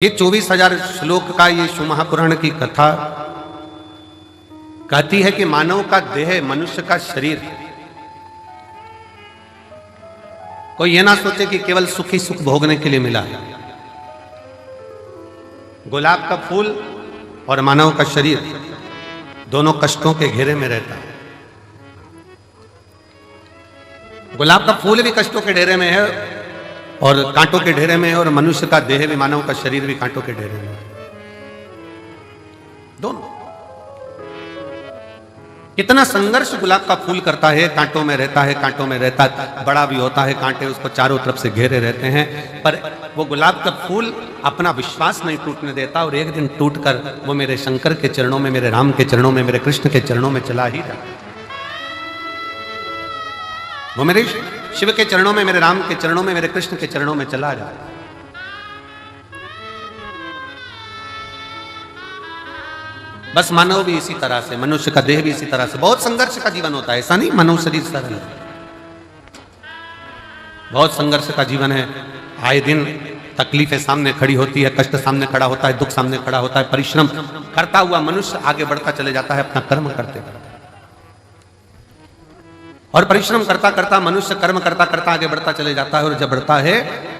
ये 24,000 श्लोक का ये शिव महापुराण की कथा कहती है कि मानव का देह, मनुष्य का शरीर, कोई ये ना सोचे कि केवल सुख ही सुख भोगने के लिए मिला है। गुलाब का फूल और मानव का शरीर दोनों कष्टों के घेरे में रहता है। गुलाब का फूल भी कष्टों के घेरे में है और कांटों के ढेरे में है, और मनुष्य का देह भी, मानव का शरीर भी कांटों के ढेरे में है। दोनों कितना संघर्ष गुलाब का फूल करता है, कांटों में रहता है, कांटों में रहता है, बड़ा भी होता है, कांटे उसको चारों तरफ से घेरे रहते हैं, पर वो गुलाब का फूल अपना विश्वास नहीं टूटने देता, और एक दिन टूटकर वो मेरे शंकर के चरणों में, मेरे राम के चरणों में, मेरे कृष्ण के चरणों में चला ही जाता। वो मेरे शिव के चरणों में, मेरे राम के चरणों में, मेरे कृष्ण के चरणों में चला जाता। बस मानव भी इसी तरह से, मनुष्य का देह भी इसी तरह से बहुत संघर्ष का जीवन होता है। ऐसा नहीं मानव शरीर सरल है, बहुत संघर्ष का जीवन है। आए दिन तकलीफें सामने खड़ी होती है, कष्ट सामने खड़ा होता है, दुख सामने खड़ा होता है। परिश्रम करता हुआ मनुष्य आगे बढ़ता चले जाता है अपना कर्म करते करते, और परिश्रम करता करता मनुष्य कर्म करता करता आगे बढ़ता चले जाता है। और जब बढ़ता है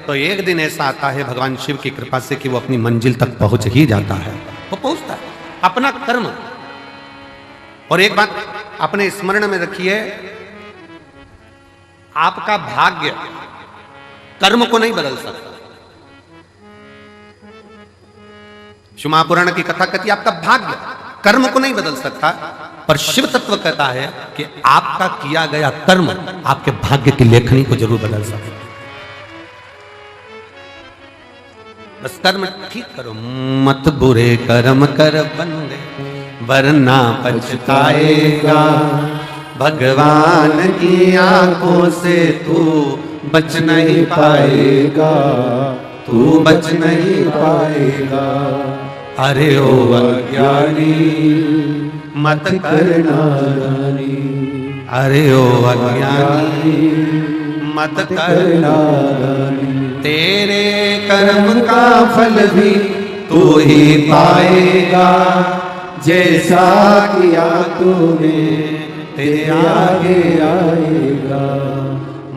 तो एक दिन ऐसा आता है भगवान शिव की कृपा से कि वो अपनी मंजिल तक पहुंच ही जाता है। वो पहुंचता है अपना कर्म। और एक बात अपने स्मरण में रखिए, आपका भाग्य कर्म को नहीं बदल सकता। शिव महापुराण की कथा कहती है आपका भाग्य कर्म को नहीं बदल सकता, पर शिव तत्व कहता है कि आपका किया गया कर्म आपके भाग्य की लेखनी को जरूर बदल सकता है। बस कर्म ठीक करो, मत बुरे कर्म कर बंदे वरना पछताएगा। भगवान की आंखों से तू बच नहीं पाएगा, तू बच नहीं पाएगा। अरे ओ अज्ञानी मत करना नानी, अरे ओ अज्ञानी मत करना नानी। तेरे कर्म का फल भी तू ही पाएगा, जैसा किया तूने तेरे आगे आएगा।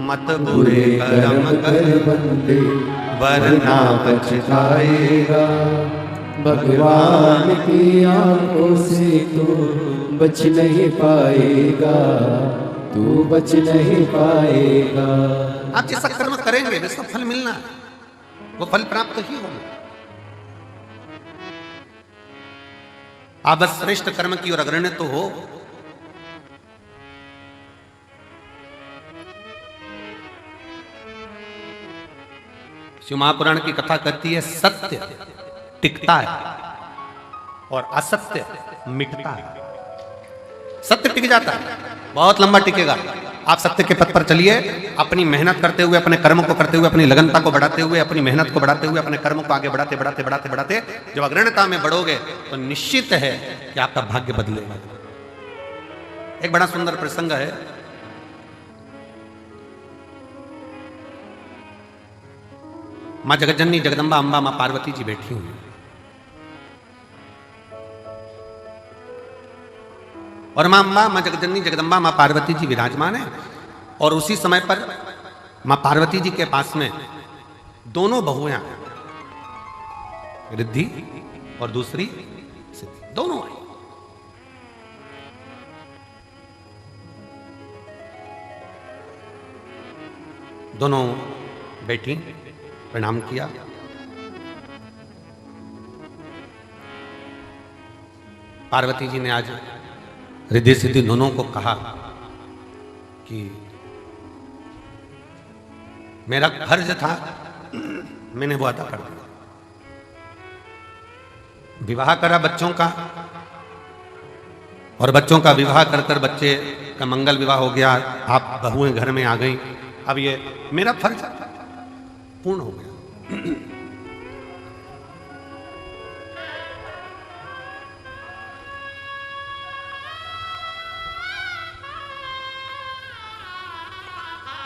मत बुरे कर्म कर बंदे वरना पछताएगा। भगवान की आंखों से तू बच नहीं पाएगा, तू बच नहीं पाएगा। आप जैसा कर्म करेंगे वैसा फल मिलना है, वो फल प्राप्त ही होगा। आप बस श्रेष्ठ कर्म की ओर अग्रणी तो हो। शिव महापुराण की कथा कहती है सत्य टिकता है और असत्य मिटता है। सत्य टिक जाता है, बहुत लंबा टिकेगा। आप सत्य के पथ पर चलिए, अपनी मेहनत करते हुए, अपने कर्म को करते हुए, अपनी लगनता को बढ़ाते हुए, अपनी मेहनत को बढ़ाते हुए, अपने कर्म को आगे बढ़ाते बढ़ाते बढ़ाते बढ़ाते जब अग्रणता में बढ़ोगे तो निश्चित है कि आपका भाग्य बदलेगा। एक बड़ा सुंदर प्रसंग है। मां जगज्जननी जगदम्बा अंबा मां पार्वती जी बैठी हुई, और मां अंबा, मां जगज्जननी जगदम्बा मां पार्वती जी विराजमान है। और उसी समय पर मां पार्वती जी के पास में दोनों बहुएं आई, रिद्धि और दूसरी सिद्धि, दोनों आई। दोनों बैठी, प्रणाम किया। पार्वती जी ने आज रिद्धि सिद्धि दोनों को कहा कि मेरा फर्ज था, मैंने वो अदा कर दिया। विवाह करा बच्चों का, और बच्चों का विवाह कर कर बच्चे का मंगल विवाह हो गया। आप बहुएं घर में आ गई, अब ये मेरा फर्ज पूर्ण हो गया।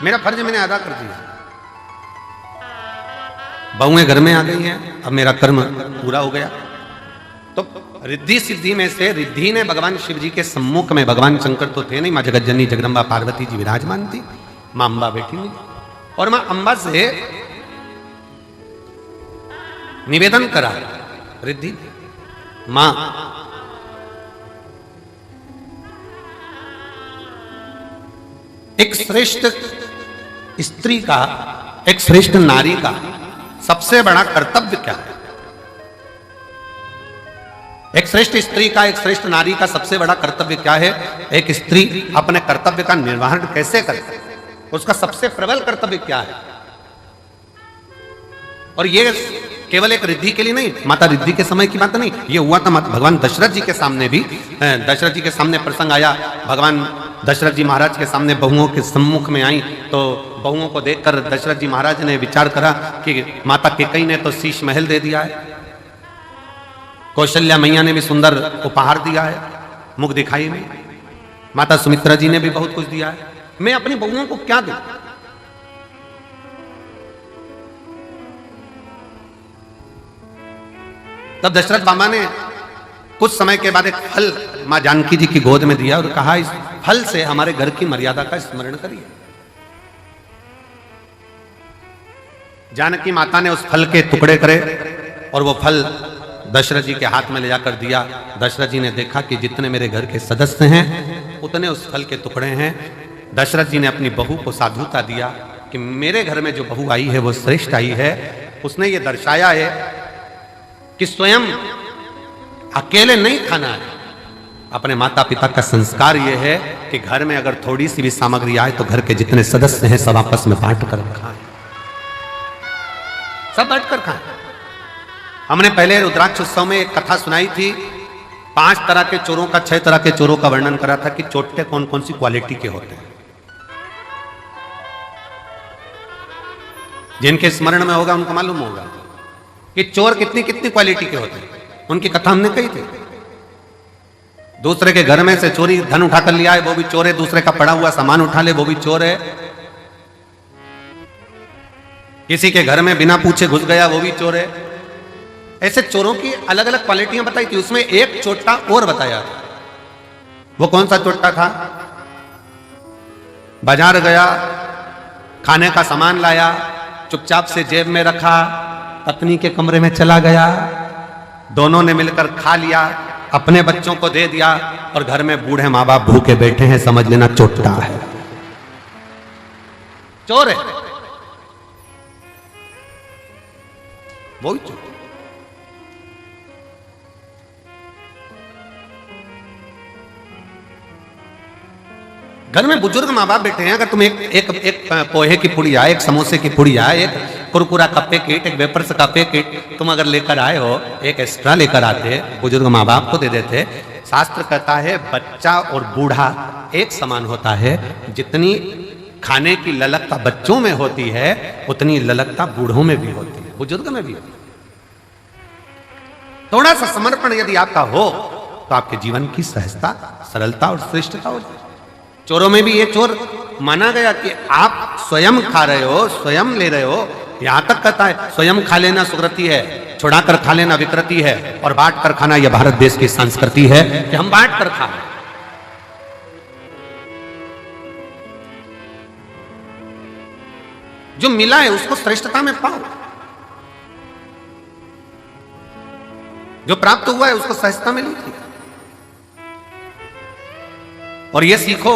मेरा फर्ज मैंने अदा कर दिया। बहुएं घर में आ गई हैं, अब मेरा कर्म पूरा हो गया। तो रिद्धि सिद्धि में से रिद्धि ने भगवान शिव जी के सम्मुख में, भगवान शंकर तो थे नहीं, मां जगतजननी जगदम्बा पार्वती जी विराजमान थी, मां अंबा बैठी हुई, और मां अंबा से निवेदन करा रिद्धि, मां एक श्रेष्ठ स्त्री का, एक श्रेष्ठ नारी का सबसे बड़ा कर्तव्य क्या है? एक श्रेष्ठ स्त्री का, एक श्रेष्ठ नारी का सबसे बड़ा कर्तव्य क्या है? एक स्त्री अपने कर्तव्य का निर्वहन कैसे करे, उसका सबसे प्रबल कर्तव्य क्या है? और ये केवल एक रिद्धि के लिए नहीं, माता रिद्धि के समय की बात नहीं, ये हुआ था भगवान दशरथ जी के सामने भी। दशरथ जी के सामने प्रसंग आया, भगवान दशरथ जी महाराज के सामने बहुओं के सम्मुख में आई, तो बहुओं को देखकर दशरथ जी महाराज ने विचार करा कि माता कैकेयी ने तो शीश महल दे दिया है, कौशल्या मैया ने भी सुंदर उपहार दिया है मुख दिखाई में, माता सुमित्रा जी ने भी बहुत कुछ दिया है, मैं अपनी बहुओं को क्या दूं? तब दशरथ बाबा ने कुछ समय के बाद एक फल मां जानकी जी की गोद में दिया और कहा, इस फल से हमारे घर की मर्यादा का स्मरण करिए। जानकी माता ने उस फल के टुकड़े करे और वो फल दशरथ जी के हाथ में ले जाकर दिया। दशरथ जी ने देखा कि जितने मेरे घर के सदस्य हैं उतने उस फल के टुकड़े हैं। दशरथ जी ने अपनी बहू को साधुता दिया कि मेरे घर में जो बहू आई है वो श्रेष्ठ आई है। उसने ये दर्शाया है कि स्वयं अकेले नहीं खाना है, अपने माता पिता का संस्कार ये है कि घर में अगर थोड़ी सी भी सामग्री आए तो घर के जितने सदस्य हैं सब आपस में बांट कर खाएं, सब बांट कर खाएं। हमने पहले रुद्राक्ष उत्सव में एक कथा सुनाई थी, 5 तरह के चोरों का, 6 तरह के चोरों का वर्णन करा था कि चोटे कौन कौन सी क्वालिटी के होते हैं। जिनके स्मरण में होगा उनको मालूम होगा कि चोर कितनी कितनी क्वालिटी के होते हैं, उनकी कथा हमने कही थी। दूसरे के घर में से चोरी धन उठाकर लिया है वो भी चोर है, दूसरे का पड़ा हुआ सामान उठा ले वो भी चोर है, किसी के घर में बिना पूछे घुस गया वो भी चोर है। ऐसे चोरों की अलग अलग क्वालिटियां बताई थी। उसमें एक चोटा और बताया था। वो कौन सा चोटा था? बाजार गया, खाने का सामान लाया, चुपचाप से जेब में रखा, पत्नी के कमरे में चला गया, दोनों ने मिलकर खा लिया, अपने बच्चों को दे दिया और घर में बूढ़े माँ बाप भूखे बैठे हैं, समझ लेना चोटा है, चोर है, वो ही चोर। घर में बुजुर्ग माँ बाप बैठे हैं, अगर तुम एक पोहे की पुड़िया, एक समोसे की पुड़िया, एक कुरकुरा का पैकेट, एक वेपर्स का पैकेट तुम अगर लेकर आए हो, एक एक्स्ट्रा लेकर आते, बुजुर्ग माँ बाप को दे देते। शास्त्र कहता है बच्चा और बूढ़ा एक समान होता है। जितनी खाने की ललकता बच्चों में होती है उतनी ललकता बूढ़ों में भी होती है, बुजुर्ग में भी होती है। थोड़ा सा समर्पण यदि आपका हो तो आपके जीवन की सहजता, सरलता और श्रेष्ठता हो जाए। चोरों में भी ये चोर माना गया कि आप स्वयं खा रहे हो, स्वयं ले रहे हो। यहां तक कहता है स्वयं खा लेना सुकृति है, छुड़ाकर खा लेना विकृति है, और बांट कर खाना यह भारत देश की संस्कृति है कि हम बांट कर खा। जो मिला है उसको श्रेष्ठता में पाओ, जो प्राप्त हुआ है उसको सहजता में लीजिए। और ये सीखो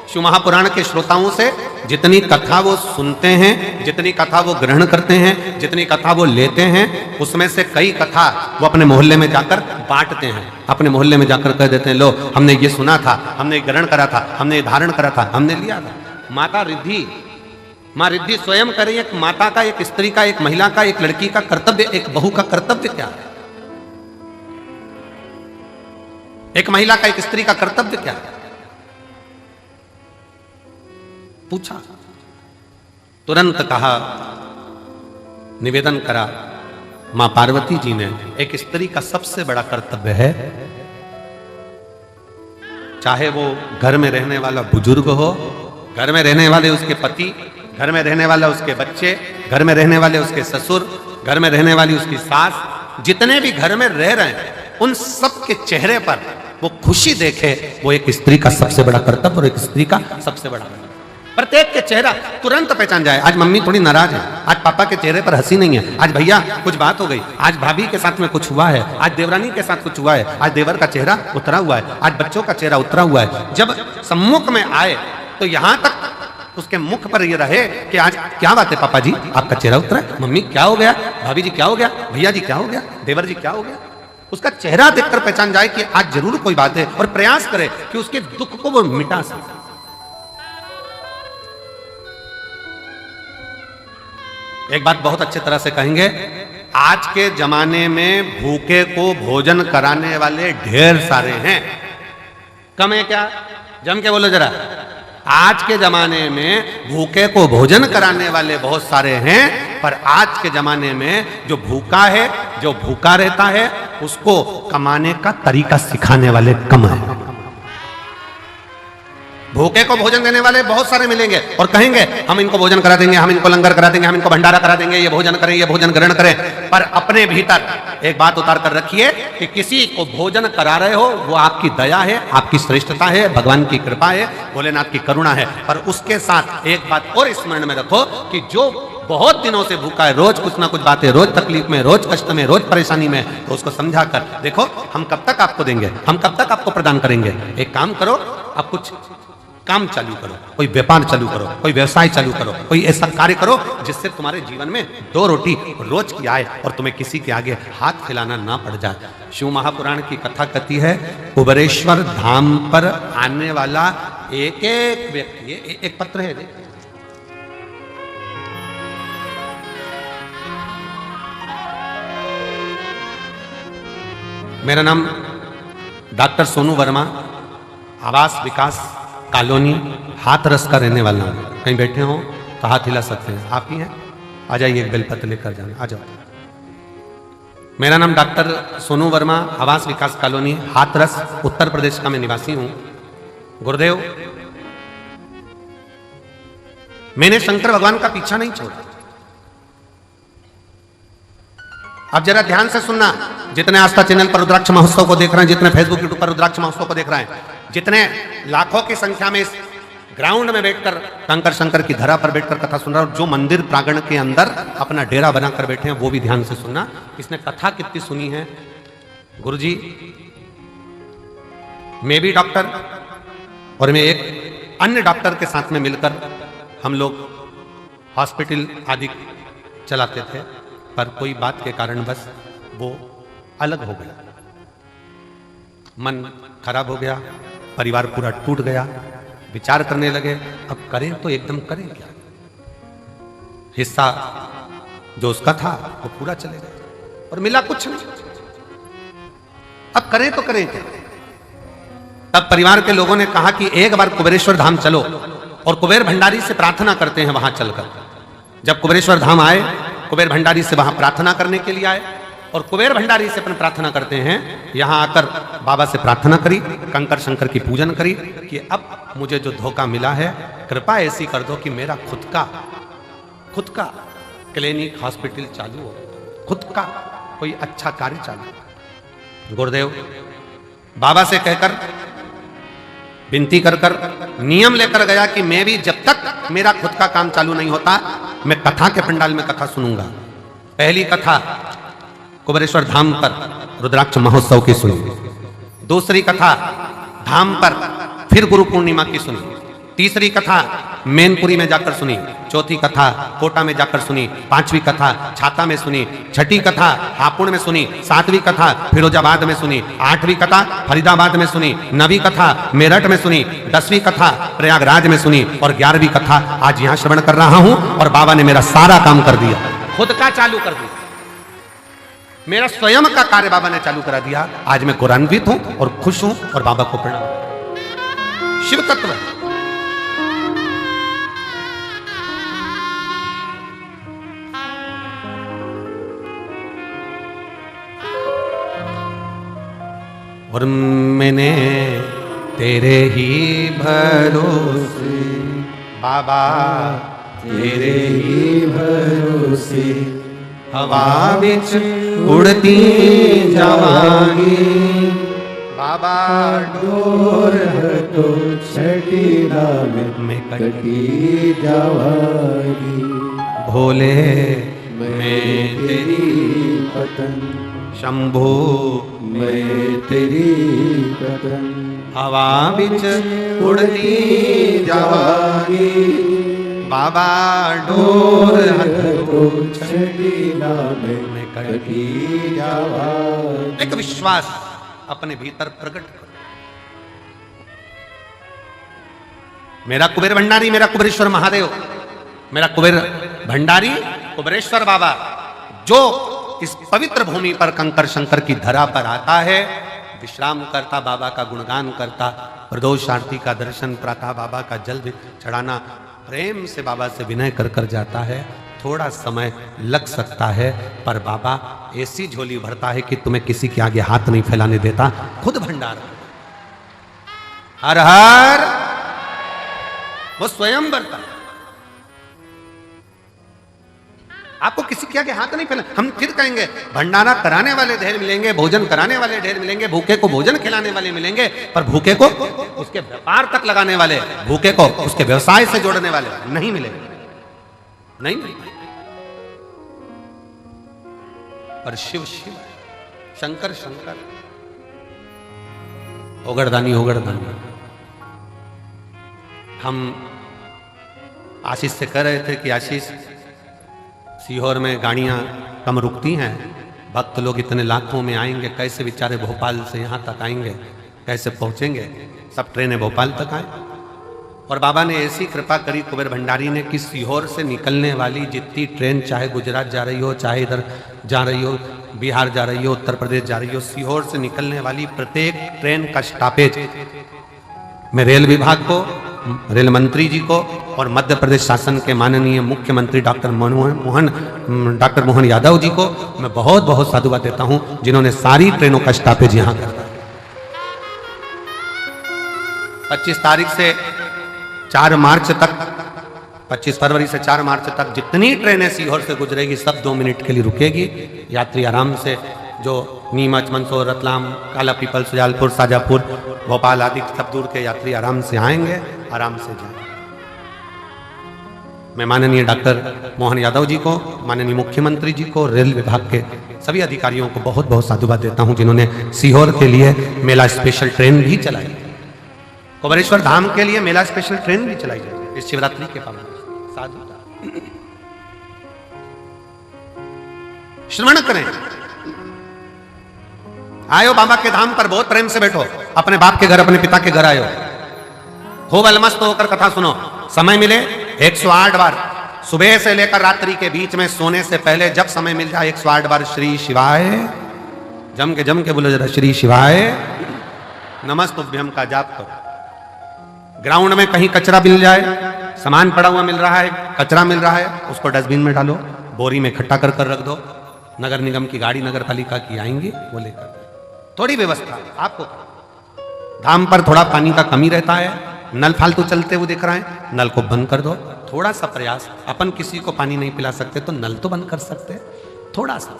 शिव महापुराण के श्रोताओं से, जितनी कथा वो सुनते हैं, जितनी कथा वो ग्रहण करते हैं, जितनी कथा वो लेते हैं, उसमें से कई कथा वो अपने मोहल्ले में जाकर बांटते हैं। अपने मोहल्ले में जाकर कह देते हैं, लो हमने ये सुना था, हमने ग्रहण करा था, हमने धारण करा था, हमने लिया था। माता रिद्धि, माँ रिद्धि स्वयं करें, एक माता का, एक स्त्री का, एक महिला का, एक लड़की का कर्तव्य, एक बहू का कर्तव्य क्या है? एक महिला का, एक स्त्री का कर्तव्य क्या है? पूछा, तुरंत कहा, निवेदन करा मां पार्वती जी ने, एक स्त्री का सबसे बड़ा कर्तव्य है, चाहे वो घर में रहने वाला बुजुर्ग हो, घर में रहने वाले उसके पति, घर में रहने वाले उसके बच्चे, घर में रहने वाले उसके ससुर, घर में रहने वाली उसकी सास, जितने भी घर में रह रहे हैं उन सब के चेहरे पर वो खुशी देखे, वो एक स्त्री का सबसे बड़ा कर्तव्य और एक स्त्री का सबसे बड़ा प्रत्येक के चेहरा तुरंत पहचान जाए। आज मम्मी थोड़ी नाराज है, आज पापा के चेहरे पर हंसी नहीं है, आज भैया कुछ बात हो गई, आज भाभी के साथ में कुछ हुआ है, आज देवरानी के साथ कुछ हुआ है, आज देवर का चेहरा उतरा हुआ है, आज बच्चों का चेहरा उतरा हुआ है। जब सम्मुख में आए तो यहां तक उसके मुख पर ये रहे कि आज क्या बात है पापा जी, आपका चेहरा उतरा है, मम्मी क्या हो गया, भाभी जी क्या हो गया, भैया जी क्या हो गया, देवर जी क्या हो गया। उसका चेहरा देखकर पहचान जाए कि आज जरूर कोई बात है, और प्रयास करे कि उसके दुख को वो मिटा सके। एक बात बहुत अच्छे तरह से कहेंगे, आज के जमाने में भूखे को भोजन कराने वाले ढेर सारे हैं, कम है क्या? जम के बोलो जरा। आज के जमाने में भूखे को भोजन कराने वाले बहुत सारे हैं, पर आज के जमाने में जो भूखा है, जो भूखा रहता है, उसको कमाने का तरीका सिखाने वाले कम है। भूखे को भोजन देने वाले बहुत सारे मिलेंगे और कहेंगे हम इनको भोजन करा देंगे, हम इनको लंगर करा देंगे, हम इनको भंडारा करा देंगे, ये भोजन करें, ये भोजन ग्रहण करें। पर अपने भीतर एक बात उतार कर रखिए कि किसी को भोजन करा रहे हो वो आपकी दया है, आपकी श्रेष्ठता है, भगवान की कृपा है, भोलेनाथ की करुणा है। पर उसके साथ एक बात और स्मरण में रखो कि जो बहुत दिनों से भूखा है, रोज कुछ ना कुछ बातें, रोज तकलीफ में, रोज कष्ट में, रोज परेशानी में, तो उसको समझा कर देखो हम कब तक आपको देंगे, हम कब तक आपको प्रदान करेंगे। एक काम करो, आप कुछ काम चालू करो, कोई व्यापार चालू करो, कोई व्यवसाय चालू करो, कोई ऐसा कार्य करो जिससे तुम्हारे जीवन में 2 रोटी रोज की आए और तुम्हें किसी के आगे हाथ फैलाना ना पड़ जाए। शिव महापुराण की कथा कहती है, कुबेरेश्वर धाम पर आने वाला एक एक व्यक्ति, एक पत्र है, मेरा नाम डॉक्टर सोनू वर्मा, आवास विकास कॉलोनी हाथरस का रहने वाला हूं। कहीं बैठे हो तो हाथ हिला सकते हैं, आप ही हैं, आ जाइए, एक बेलपत्र लेकर जाना, आ जाओ। मेरा नाम डॉक्टर सोनू वर्मा, आवास विकास कॉलोनी हाथरस उत्तर प्रदेश का मैं निवासी हूं। गुरुदेव, मैंने शंकर भगवान का पीछा नहीं छोड़ा। अब जरा ध्यान से सुनना, जितने आस्था चैनल पर रुद्राक्ष महोत्सव को देख रहे हैं, जितने फेसबुक यूट्यूब पर रुद्राक्ष महोत्सव को देख रहे हैं, जितने लाखों की संख्या में इस ग्राउंड में बैठकर कंकर शंकर की धरा पर बैठकर कथा सुन रहा है, और जो मंदिर प्रांगण के अंदर अपना डेरा बनाकर बैठे हैं वो भी ध्यान से सुनना। इसने कथा कितनी सुनी है। गुरुजी, मैं भी डॉक्टर और मैं एक अन्य डॉक्टर के साथ में मिलकर हम लोग हॉस्पिटल आदि चलाते थे, पर कोई बात के कारण बस वो अलग हो गया, मन खराब हो गया, परिवार पूरा टूट गया। विचार करने लगे अब करें तो एकदम करें क्या, हिस्सा जो उसका था वो पूरा चले गया और मिला कुछ नहीं, अब करें तो करें क्या। तब परिवार के लोगों ने कहा कि एक बार कुबेरेश्वर धाम चलो और कुबेर भंडारी से प्रार्थना करते हैं वहां चलकर। जब कुबेरेश्वर धाम आए, कुबेर भंडारी से वहां प्रार्थना करने के लिए आए और कुबेर भंडारी से अपन प्रार्थना करते हैं। यहां आकर बाबा से प्रार्थना करी, कंकर शंकर की पूजन करी कि अब मुझे जो धोखा मिला है, कृपा ऐसी कर दो कि मेरा खुद का क्लिनिक हॉस्पिटल चालू हो, खुद का कोई अच्छा कार्य चालू। गुरुदेव बाबा से कहकर विनती कर नियम लेकर गया कि मैं भी जब तक मेरा खुद का काम चालू नहीं होता, मैं कथा के पंडाल में कथा सुनूंगा। पहली कथा कुबेरेश्वर धाम पर रुद्राक्ष महोत्सव की सुनी, दूसरी कथा धाम पर फिर गुरु पूर्णिमा की सुनी, तीसरी कथा मैनपुरी में जाकर सुनी, चौथी कथा कोटा में जाकर सुनी, पांचवी कथा छाता में सुनी, छठी कथा हापुड़ में सुनी, सातवीं कथा फिरोजाबाद में सुनी, आठवीं कथा फरीदाबाद में सुनी, नवीं कथा मेरठ में सुनी, 10वीं कथा प्रयागराज में सुनी और 11वीं कथा आज यहां श्रवण कर रहा हूं। और बाबा ने मेरा सारा काम कर दिया, खुद का चालू कर दिया, मेरा स्वयं का कार्य बाबा ने चालू करा दिया। आज मैं गौरवान्वित हूं और खुश हूं और बाबा को प्रणाम। शिव तत्व और मैंने तेरे ही भरोसे बाबा, तेरे ही भरोसे हवा बिच उड़ती जावांगी। बाबा डोर है तो छठी में कटी जावागी। भोले मैं तेरी पतन, शंभू मैं तेरी पतन। हवा बिच उड़ती जावागी। बाबा डोर है तो छठी में कटी जावागी। एक विश्वास अपने भीतर प्रकट करो। मेरा कुबेर भंडारी, मेरा कुबेरेश्वर महादेव, मेरा कुबेर भंडारी कुबेरेश्वर बाबा जो इस पवित्र भूमि पर कंकर शंकर की धरा पर आता है, विश्राम करता, बाबा का गुणगान करता, प्रदोष आरती का दर्शन, प्रातः बाबा का जल चढ़ाना, प्रेम से बाबा से विनय कर कर जाता है। थोड़ा समय लग सकता है, पर बाबा ऐसी झोली भरता है कि तुम्हें किसी के आगे हाथ नहीं फैलाने देता, खुद भंडार। हर हर वो स्वयं भरता। आपको किसी के आगे हाथ नहीं फैला। हम फिर कहेंगे भंडारा कराने वाले ढेर मिलेंगे, भोजन कराने वाले ढेर मिलेंगे, भूखे को भोजन खिलाने वाले मिलेंगे, पर भूखे को उसके व्यापार तक लगाने वाले, भूखे को उसके व्यवसाय से जोड़ने वाले नहीं मिलेंगे। नहीं, पर शिव शिव, शंकर शंकर, ओगड़दानी ओगड़दानी। हम आशीष से कह रहे थे कि आशीष, सीहोर में गाड़ियां कम रुकती हैं, भक्त लोग इतने लाखों में आएंगे, कैसे बेचारे भोपाल से यहाँ तक आएंगे, कैसे पहुँचेंगे? सब ट्रेनें भोपाल तक आए। और बाबा ने ऐसी कृपा करी कुबेर भंडारी ने कि सीहोर से निकलने वाली जितनी ट्रेन, चाहे गुजरात जा रही हो, चाहे इधर जा रही हो, बिहार जा रही हो, उत्तर प्रदेश जा रही हो, सीहोर से निकलने वाली प्रत्येक ट्रेन का स्टॉपेज मैं रेल विभाग को, रेल मंत्री जी को और मध्य प्रदेश शासन के माननीय मुख्यमंत्री डॉक्टर मोहन यादव जी को मैं बहुत बहुत साधुवाद देता हूं, जिन्होंने सारी ट्रेनों का स्टॉपेज यहां कर दिया। 25 तारीख से 4 मार्च तक, 25 फरवरी से 4 मार्च तक जितनी ट्रेनें सीहोर से गुजरेगी सब 2 मिनट के लिए रुकेगी। यात्री आराम से, जो नीमच, मंदसौर, रतलाम, काला पीपल, सुजालपुर, शाजापुर, भोपाल आदि सब दूर के यात्री आराम से आएंगे, आराम से जाएंगे। मैं माननीय डॉक्टर मोहन यादव जी को, माननीय मुख्यमंत्री जी को, रेल विभाग के सभी अधिकारियों को बहुत बहुत साधुवाद देता हूं, जिन्होंने सीहोर के लिए मेला स्पेशल ट्रेन भी चलाई, कुबेरेश्वर धाम के लिए मेला स्पेशल ट्रेन भी चलाई जाएगी इस शिवरात्रि के पावन। साधु श्रवण करें, आयो बाबा के धाम पर, बहुत प्रेम से बैठो, अपने बाप के घर, अपने पिता के घर आयो, खूब अलमस्त होकर कथा सुनो। समय मिले 108 बार, सुबह से लेकर रात्रि के बीच में सोने से पहले जब समय मिल जाए 108 बार श्री शिवाय, जम के बोलो जरा, श्री शिवाय नमस्तुभ्यम का जाप करो। ग्राउंड में कहीं कचरा मिल जाए, सामान पड़ा हुआ मिल रहा है, कचरा मिल रहा है, उसको डस्टबिन में डालो, बोरी में इकट्ठा कर रख दो। नगर निगम की गाड़ी, नगर पालिका की आएंगी, वो लेकर। थोड़ी व्यवस्था आपको, धाम पर थोड़ा पानी का कमी रहता है, नल फालतू चलते हुए दिख रहा है, नल को बंद कर दो। थोड़ा सा प्रयास, अपन किसी को पानी नहीं पिला सकते तो नल तो बंद कर सकते हैं, थोड़ा सा।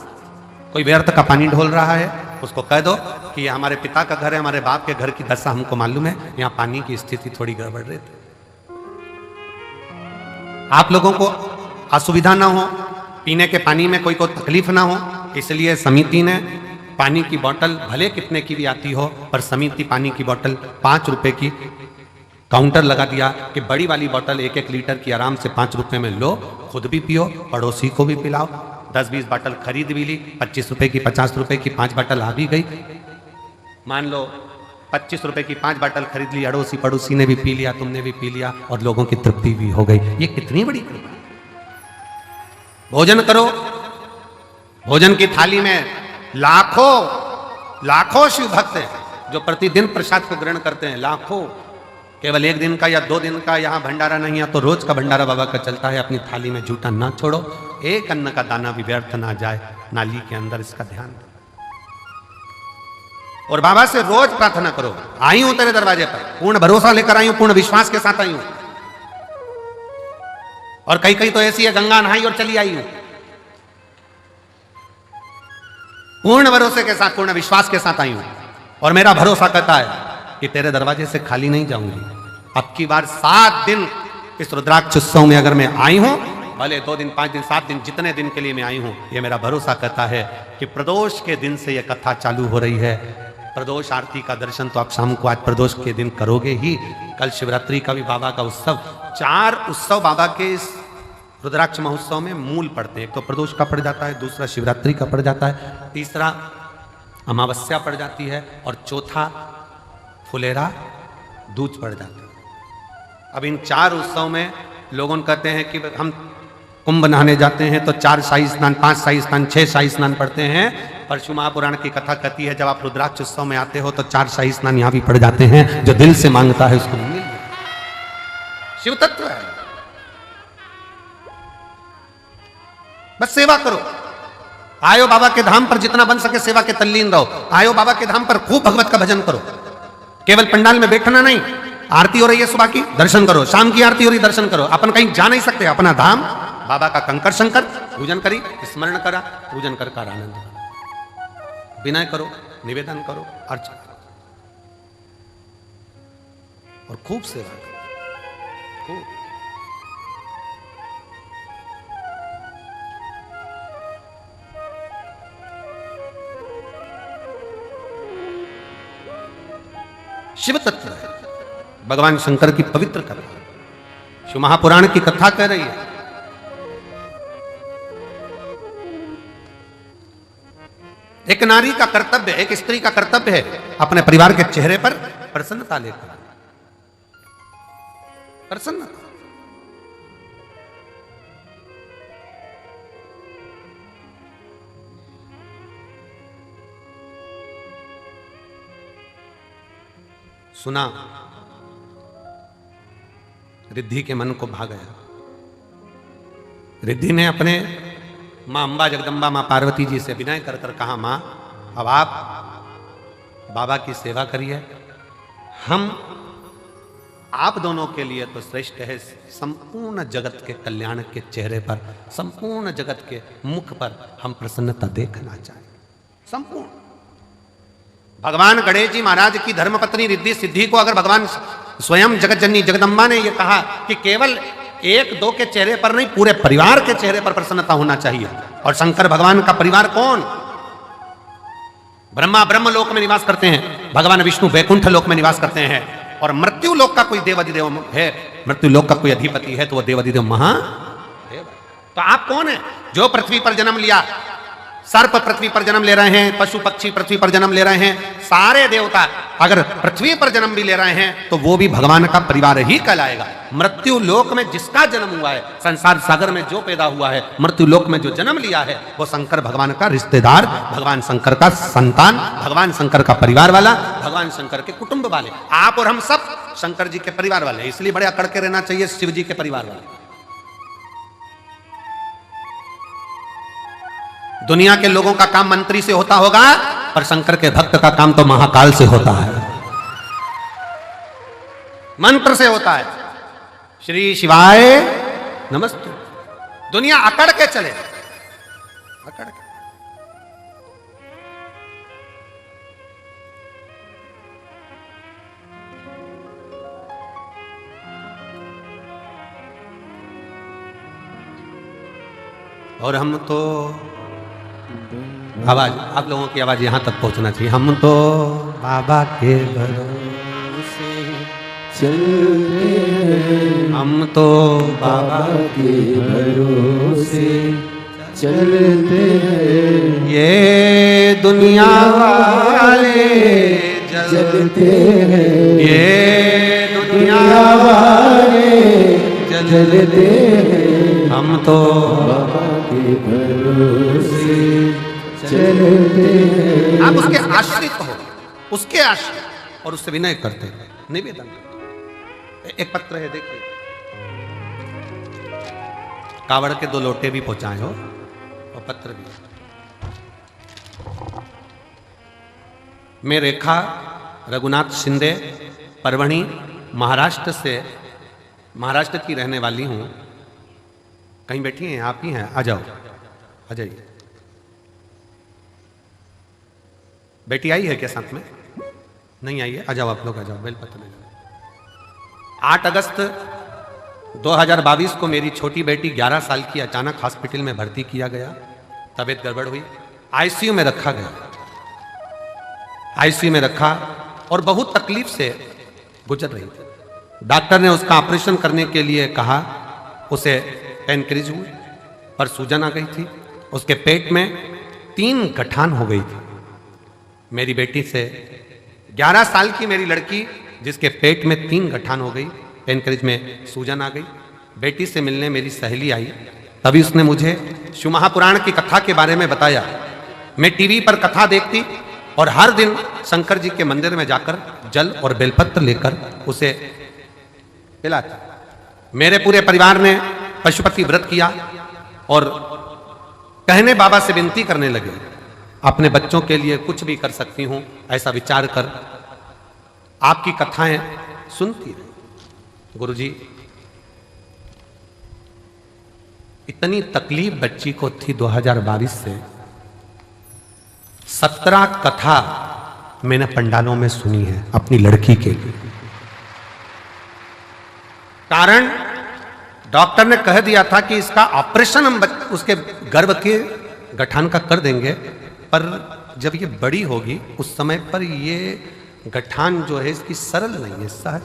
कोई व्यर्थ का पानी ढोल रहा है, उसको कह दो कि ये हमारे पिता का घर है, हमारे बाप के घर की दशा हमको मालूम है, यहाँ पानी की स्थिति थोड़ी गड़बड़ रहती। आप लोगों को असुविधा ना हो, पीने के पानी में कोई को तकलीफ ना हो, इसलिए समिति ने पानी की बोतल भले कितने की भी आती हो, पर समिति पानी की बोतल 5 रुपए की काउंटर लगा दिया कि बड़ी वाली बोतल 1-1 लीटर की आराम से 5 रुपए में लो, खुद भी पियो, पड़ोसी को भी पिलाओ। 10-20 बोतल खरीद भी ली, 25 रुपए की, 50 रुपए की 5 बोतल आ भी गई। मान लो 25 रुपए की 5 बोतल खरीद ली, अड़ोसी पड़ोसी ने भी पी लिया, तुमने भी पी लिया, और लोगों की तृप्ति भी हो गई। ये कितनी बड़ी कृपा। भोजन करो, भोजन की थाली में लाखों शिव भक्त हैं जो प्रतिदिन प्रसाद को ग्रहण करते हैं, लाखों। केवल 1 दिन का या 2 दिन का यहाँ भंडारा नहीं है, तो रोज का भंडारा बाबा का चलता है। अपनी थाली में झूठा ना छोड़ो, एक अन्न का दाना भी व्यर्थ ना जाए नाली के अंदर, इसका ध्यान दो। और बाबा से रोज प्रार्थना करो, आई हूं तेरे दरवाजे पर, पूर्ण भरोसा लेकर आई हूं, पूर्ण विश्वास के साथ आई हूं। और कई तो ऐसी है, गंगा नहाई और चली आई हूं। पूर्ण भरोसे के साथ, पूर्ण विश्वास के साथ आई हूं और मेरा भरोसा कहता है कि तेरे दरवाजे से खाली नहीं जाऊंगी। अब की बार 7 दिन इस रुद्राक्ष उत्सव में अगर मैं आई हूं, भले 2 दिन 5 दिन 7 दिन जितने दिन के लिए मैं आई हूं, ये मेरा भरोसा कहता है कि प्रदोष के दिन से यह कथा चालू हो रही है। प्रदोष आरती का दर्शन तो आप शाम को आज प्रदोष के दिन करोगे ही। कल शिवरात्रि का भी बाबा का उत्सव, 4 उत्सव बाबा के इस रुद्राक्ष महोत्सव में मूल पड़ते हैं। एक तो प्रदोष का पड़ जाता है, दूसरा शिवरात्रि का पड़ जाता है, तीसरा अमावस्या पड़ जाती है और चौथा फुलेरा दूज पड़ जाता है। अब इन 4 उत्सव में लोगों कहते हैं कि हम कुंभ नहाने जाते हैं तो 4 शाही स्नान, 5 शाही स्नान, 6 शाही स्नान पढ़ते हैं। परशु महापुराण की कथा कहती है जब आप रुद्राक्ष उत्सव में आते हो तो 4 शाही स्नान यहां भी पड़ जाते हैं। जो दिल से मांगता है उसको मिल जाता है। शिव तत्व है, बस सेवा करो। आयो बाबा के धाम पर जितना बन सके सेवा के तल्लीन रहो। आयो बाबा के धाम पर खूब भगवत का भजन करो। केवल पंडाल में बैठना नहीं, आरती हो रही है सुबह की, दर्शन करो। शाम की आरती हो रही, दर्शन करो। अपन कहीं जा नहीं सकते, अपना धाम बाबा का कंकर शंकर पूजन करी, स्मरण करा, पूजन कर आनंद करो, विनय करो, निवेदन करो, अर्चना करो और खूब सेवा करो, खूब। शिव तत्व है, भगवान शंकर की पवित्र कथा शिव महापुराण की कथा कह रही है। एक नारी का कर्तव्य, एक स्त्री का कर्तव्य है अपने परिवार के चेहरे पर प्रसन्नता लेकर, प्रसन्नता। सुना, रिद्धि के मन को भा गया। रिद्धि ने अपने मां अंबा जगदम्बा मां पार्वती जी से विनय कर कर कहा, मां अब आप बाबा की सेवा करिए, हम आप दोनों के लिए तो श्रेष्ठ है। संपूर्ण जगत के कल्याण के चेहरे पर, संपूर्ण जगत के मुख पर हम प्रसन्नता देखना चाहें। संपूर्ण भगवान गणेश जी महाराज की धर्मपत्नी रिद्धि सिद्धि को अगर भगवान स्वयं जगत जननी जगदम्बा ने यह कहा कि केवल 1-2 के चेहरे पर नहीं, पूरे परिवार के चेहरे पर प्रसन्नता होना चाहिए। और शंकर भगवान का परिवार कौन? ब्रह्मा ब्रह्म लोक में निवास करते हैं, भगवान विष्णु वैकुंठ लोक में निवास करते हैं, और मृत्यु लोक का कोई देवाधिदेव है, मृत्यु लोक का कोई अधिपति है तो वो देवाधिदेव महादेव। तो आप कौन है? जो पृथ्वी पर जन्म लिया, सर्प पृथ्वी पर जन्म ले रहे हैं, पशु पक्षी पृथ्वी पर जन्म ले रहे हैं, सारे देवता अगर पृथ्वी पर जन्म भी ले रहे हैं तो वो भी भगवान का परिवार ही कहलाएगा। मृत्यु लोक में जिसका जन्म हुआ है, संसार सागर में जो पैदा हुआ है, मृत्यु लोक में जो जन्म लिया है, वो शंकर भगवान का रिश्तेदार, भगवान शंकर का संतान, भगवान शंकर का परिवार वाला, भगवान शंकर के कुटुंब वाले। आप और हम सब शंकर जी के परिवार वाले, इसलिए बड़े अकड़ के रहना चाहिए शिव जी के परिवार वाले। दुनिया के लोगों का काम मंत्री से होता होगा, पर शंकर के भक्त का काम तो महाकाल से होता है, मंत्र से होता है। श्री शिवाय नमस्ते। दुनिया अकड़ के चले, अकड़ के। और हम तो आवाज, आप लोगों की आवाज यहां तक पहुंचना चाहिए। हम तो बाबा के भरोसे चलते हैं, हम तो बाबा के भरोसे चलते हैं। ये दुनिया वाले जलते हैं, ये दुनिया वाले जलते हैं। हम तो बाबा के भरोसे चलते हैं। आप उसके आश्रित हो, उसके आश्रित, और उससे विनय करते हैं, निवेदन करते। एक पत्र है, देखिए, कावड़ के 2 लोटे भी पहुंचाए हो और पत्र भी। मैं रेखा रघुनाथ शिंदे, परवणी, महाराष्ट्र की रहने वाली हूं। कहीं बैठी हैं? आप ही हैं? आ जाओ, आ जाइए। बेटी आई है क्या साथ में? नहीं आई है? आ जाओ आप लोग, आ जाओ, बेलपत्र में। 8 अगस्त 2022 को मेरी छोटी बेटी 11 साल की अचानक हॉस्पिटल में भर्ती किया गया। तबीयत गड़बड़ हुई, आईसीयू में रखा गया। आईसीयू में रखा और बहुत तकलीफ से गुजर रही थी। डॉक्टर ने उसका ऑपरेशन करने के लिए कहा। उसे पेनक्रीज हुई पर सूजन आ गई थी। उसके पेट में 3 गठान हो गई थी। मेरी बेटी से 11 साल की मेरी लड़की जिसके पेट में 3 गठान हो गई, पेनक्रीज में सूजन आ गई। बेटी से मिलने मेरी सहेली आई, तभी उसने मुझे शिव महापुराण की कथा के बारे में बताया। मैं टीवी पर कथा देखती और हर दिन शंकर जी के मंदिर में जाकर जल और बेलपत्र लेकर उसे पिलाती। मेरे पूरे परिवार ने पशुपति व्रत किया और कहने बाबा से विनती करने लगे, अपने बच्चों के लिए कुछ भी कर सकती हूं, ऐसा विचार कर आपकी कथाएं सुनती रही। गुरुजी, इतनी तकलीफ बच्ची को थी 2022 से। 17 कथा मैंने पंडालों में सुनी है अपनी लड़की के लिए। कारण डॉक्टर ने कह दिया था कि इसका ऑपरेशन हम उसके गर्भ के गठान का कर देंगे, पर जब ये बड़ी होगी उस समय पर ये गठान जो है इसकी सरल नहीं है, सहज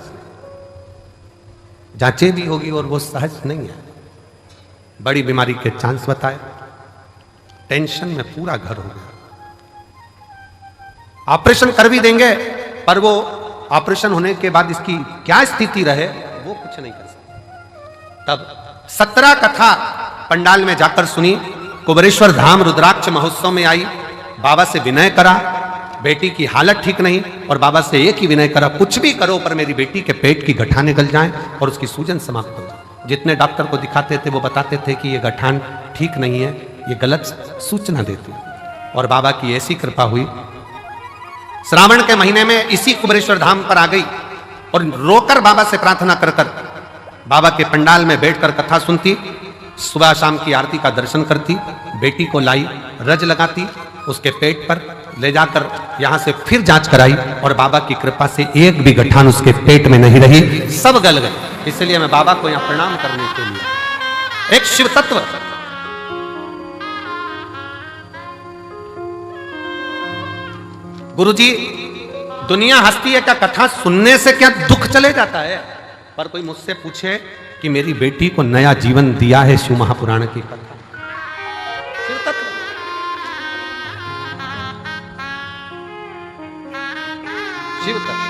जांचें भी होगी और वो सहज नहीं है। बड़ी बीमारी के चांस बताए। टेंशन में पूरा घर हो गया। ऑपरेशन कर भी देंगे पर वो ऑपरेशन होने के बाद इसकी क्या स्थिति रहे वो कुछ नहीं कर सकते। तब 17 कथा पंडाल में जाकर सुनी। कुबेरेश्वर धाम रुद्राक्ष महोत्सव में आई, बाबा से विनय करा, बेटी की हालत ठीक नहीं, और बाबा से एक ही विनय करा, कुछ भी करो पर मेरी बेटी के पेट की गठान निकल जाए और उसकी सूजन समाप्त हो जाए। जितने डॉक्टर को दिखाते थे वो बताते थे कि ये गठान ठीक नहीं है, ये गलत सूचना देती। और बाबा की ऐसी कृपा हुई, श्रावण के महीने में इसी कुबेरेश्वर धाम पर आ गई और रोकर बाबा से प्रार्थना कर कर बाबा के पंडाल में बैठकर कथा सुनती, सुबह शाम की आरती का दर्शन करती, बेटी को लाई, रज लगाती, उसके पेट पर ले जाकर यहां से फिर जांच कराई और बाबा की कृपा से एक भी गठान उसके पेट में नहीं रही, सब गल गए। इसलिए मैं बाबा को यहां प्रणाम करने के लिए। एक शिव तत्व, गुरुजी, दुनिया हंसती है क्या कथा सुनने से, क्या दुख चले जाता है? पर कोई मुझसे पूछे कि मेरी बेटी को नया जीवन दिया है शिव महापुराण की कथा। शिव तत्व, शिव तत्व।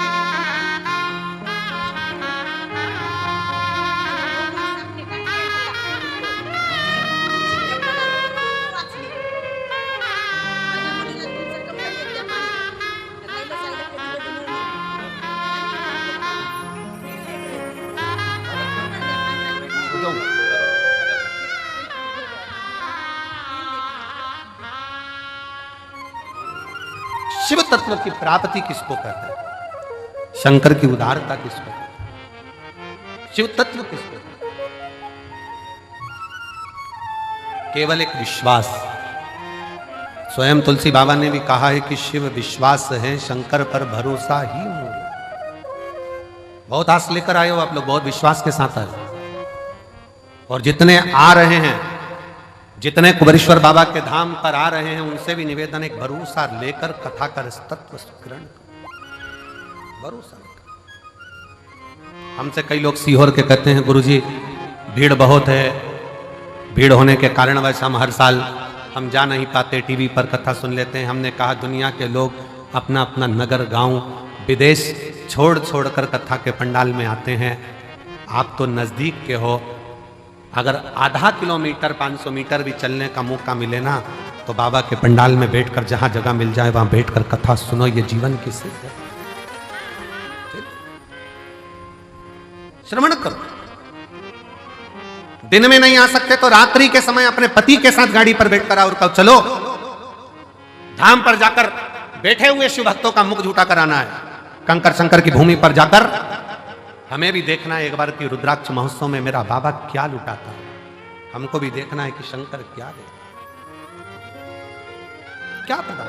शिव तत्व की प्राप्ति किसको कहते हैं? शंकर की उदारता किसको कहते हैं? शिव तत्व किसको कहते हैं? केवल एक विश्वास। स्वयं तुलसी बाबा ने भी कहा है कि शिव विश्वास है, शंकर पर भरोसा ही मूल। बहुत आस लेकर आए हो आप लोग, बहुत विश्वास के साथ आए हो। और जितने आ रहे हैं, जितने कुबेरेश्वर बाबा के धाम पर आ रहे हैं, उनसे भी निवेदन, एक भरोसा लेकर कथा कर तत्व ग्रहण कर, भरोसा लेकर। हमसे कई लोग सीहोर के कहते हैं, गुरुजी भीड़ बहुत है, भीड़ होने के कारण वैसे हम हर साल हम जा नहीं पाते, टीवी पर कथा सुन लेते हैं। हमने कहा दुनिया के लोग अपना अपना नगर, गांव, विदेश छोड़ छोड़ कर कथा के पंडाल में आते हैं। आप तो नजदीक के हो, अगर आधा किलोमीटर 500 मीटर भी चलने का मौका मिले ना, तो बाबा के पंडाल में बैठकर जहां जगह मिल जाए वहां बैठकर कथा सुनो। ये जीवन की सिद्ध है। श्रवण करो। दिन में नहीं आ सकते तो रात्रि के समय अपने पति के साथ गाड़ी पर बैठकर आओ और कहो चलो धाम पर जाकर बैठे हुए शिव भक्तों का मुख झूठा कराना है। कंकर शंकर की भूमि पर जाकर हमें भी देखना है एक बार कि रुद्राक्ष महोत्सव में मेरा बाबा क्या लुटाता है। हमको भी देखना है कि शंकर क्या दे, क्या प्रदान।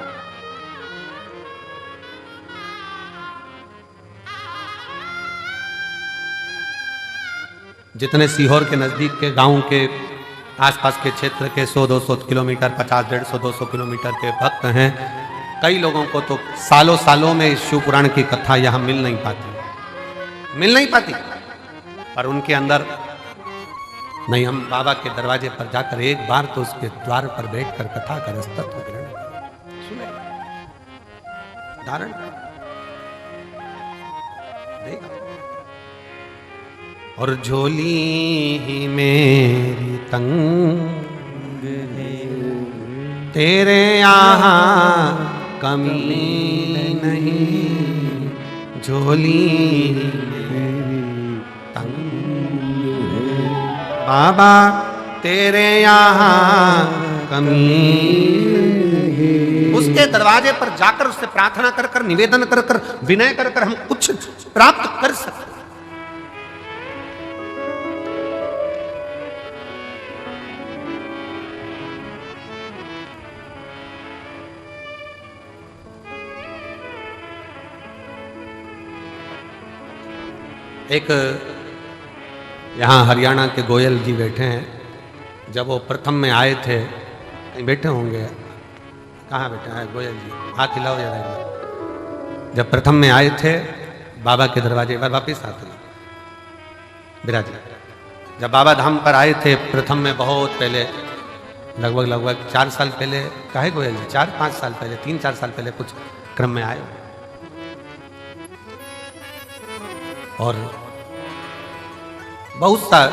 जितने सीहोर के नज़दीक के गांव के आसपास के क्षेत्र के 100-200 किलोमीटर, 50-150-200 किलोमीटर के भक्त हैं, कई लोगों को तो सालों सालों में इस शिव पुराण की कथा यहाँ मिल नहीं पाती। पर उनके अंदर नहीं, हम बाबा के दरवाजे पर जाकर एक बार तो उसके द्वार पर बैठकर कथा का तत्व ग्रहण सुने, धारण देख। और झोली ही मेरी तंग है, तेरे यहाँ कमी नहीं, झोली बाबा तेरे यहाँ कमी। उसके दरवाजे पर जाकर उससे प्रार्थना कर कर, निवेदन कर कर, विनय कर कर हम कुछ प्राप्त कर सकते। एक यहाँ हरियाणा के गोयल जी बैठे हैं। जब वो प्रथम में आए थे, कहीं बैठे होंगे, कहाँ बैठे हैं गोयल जी, हाथ हिलाओ जरा। जब प्रथम में आए थे बाबा के दरवाजे पर, वापिस आते विराज, जब बाबा धाम पर आए थे प्रथम में, बहुत पहले, लगभग 4 साल पहले, काहे गोयल जी, 4-5 साल पहले, 3-4 साल पहले कुछ क्रम में आए। और बहुत सा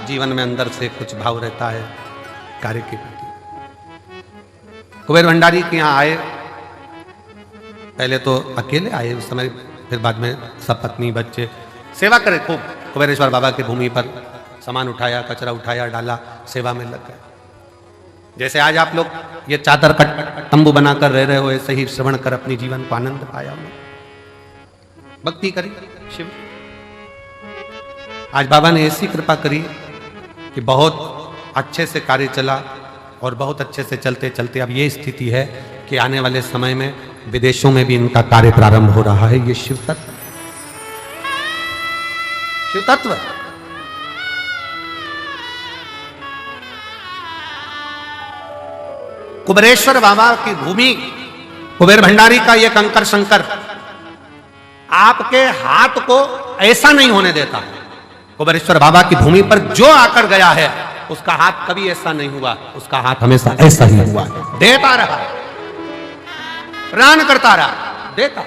जीवन में अंदर से कुछ भाव रहता है कार्य के प्रति। कुबेर भंडारी के यहाँ आए, पहले तो अकेले आए उस समय, फिर बाद में सपत्नी बच्चे सेवा करे खूब। कुबेरेश्वर बाबा की भूमि पर सामान उठाया, कचरा उठाया, डाला, सेवा में लग गए। जैसे आज आप लोग ये चादर का तंबू बनाकर रह रहे हो, ऐसे ही श्रवण कर अपनी जीवन को आनंद पाया, भक्ति करी शिव। आज बाबा ने ऐसी कृपा करी कि बहुत अच्छे से कार्य चला, और बहुत अच्छे से चलते चलते अब ये स्थिति है कि आने वाले समय में विदेशों में भी इनका कार्य प्रारंभ हो रहा है। ये शिव तत्व कुबेरेश्वर बाबा की भूमि, कुबेर भंडारी का ये कंकर शंकर आपके हाथ को ऐसा नहीं होने देता। कुबेरेश्वर बाबा की भूमि पर जो आकर गया है उसका हाथ कभी ऐसा नहीं हुआ, उसका हाथ हमेशा ऐसा ही हुआ, देता रहा, प्राण करता रहा, देता।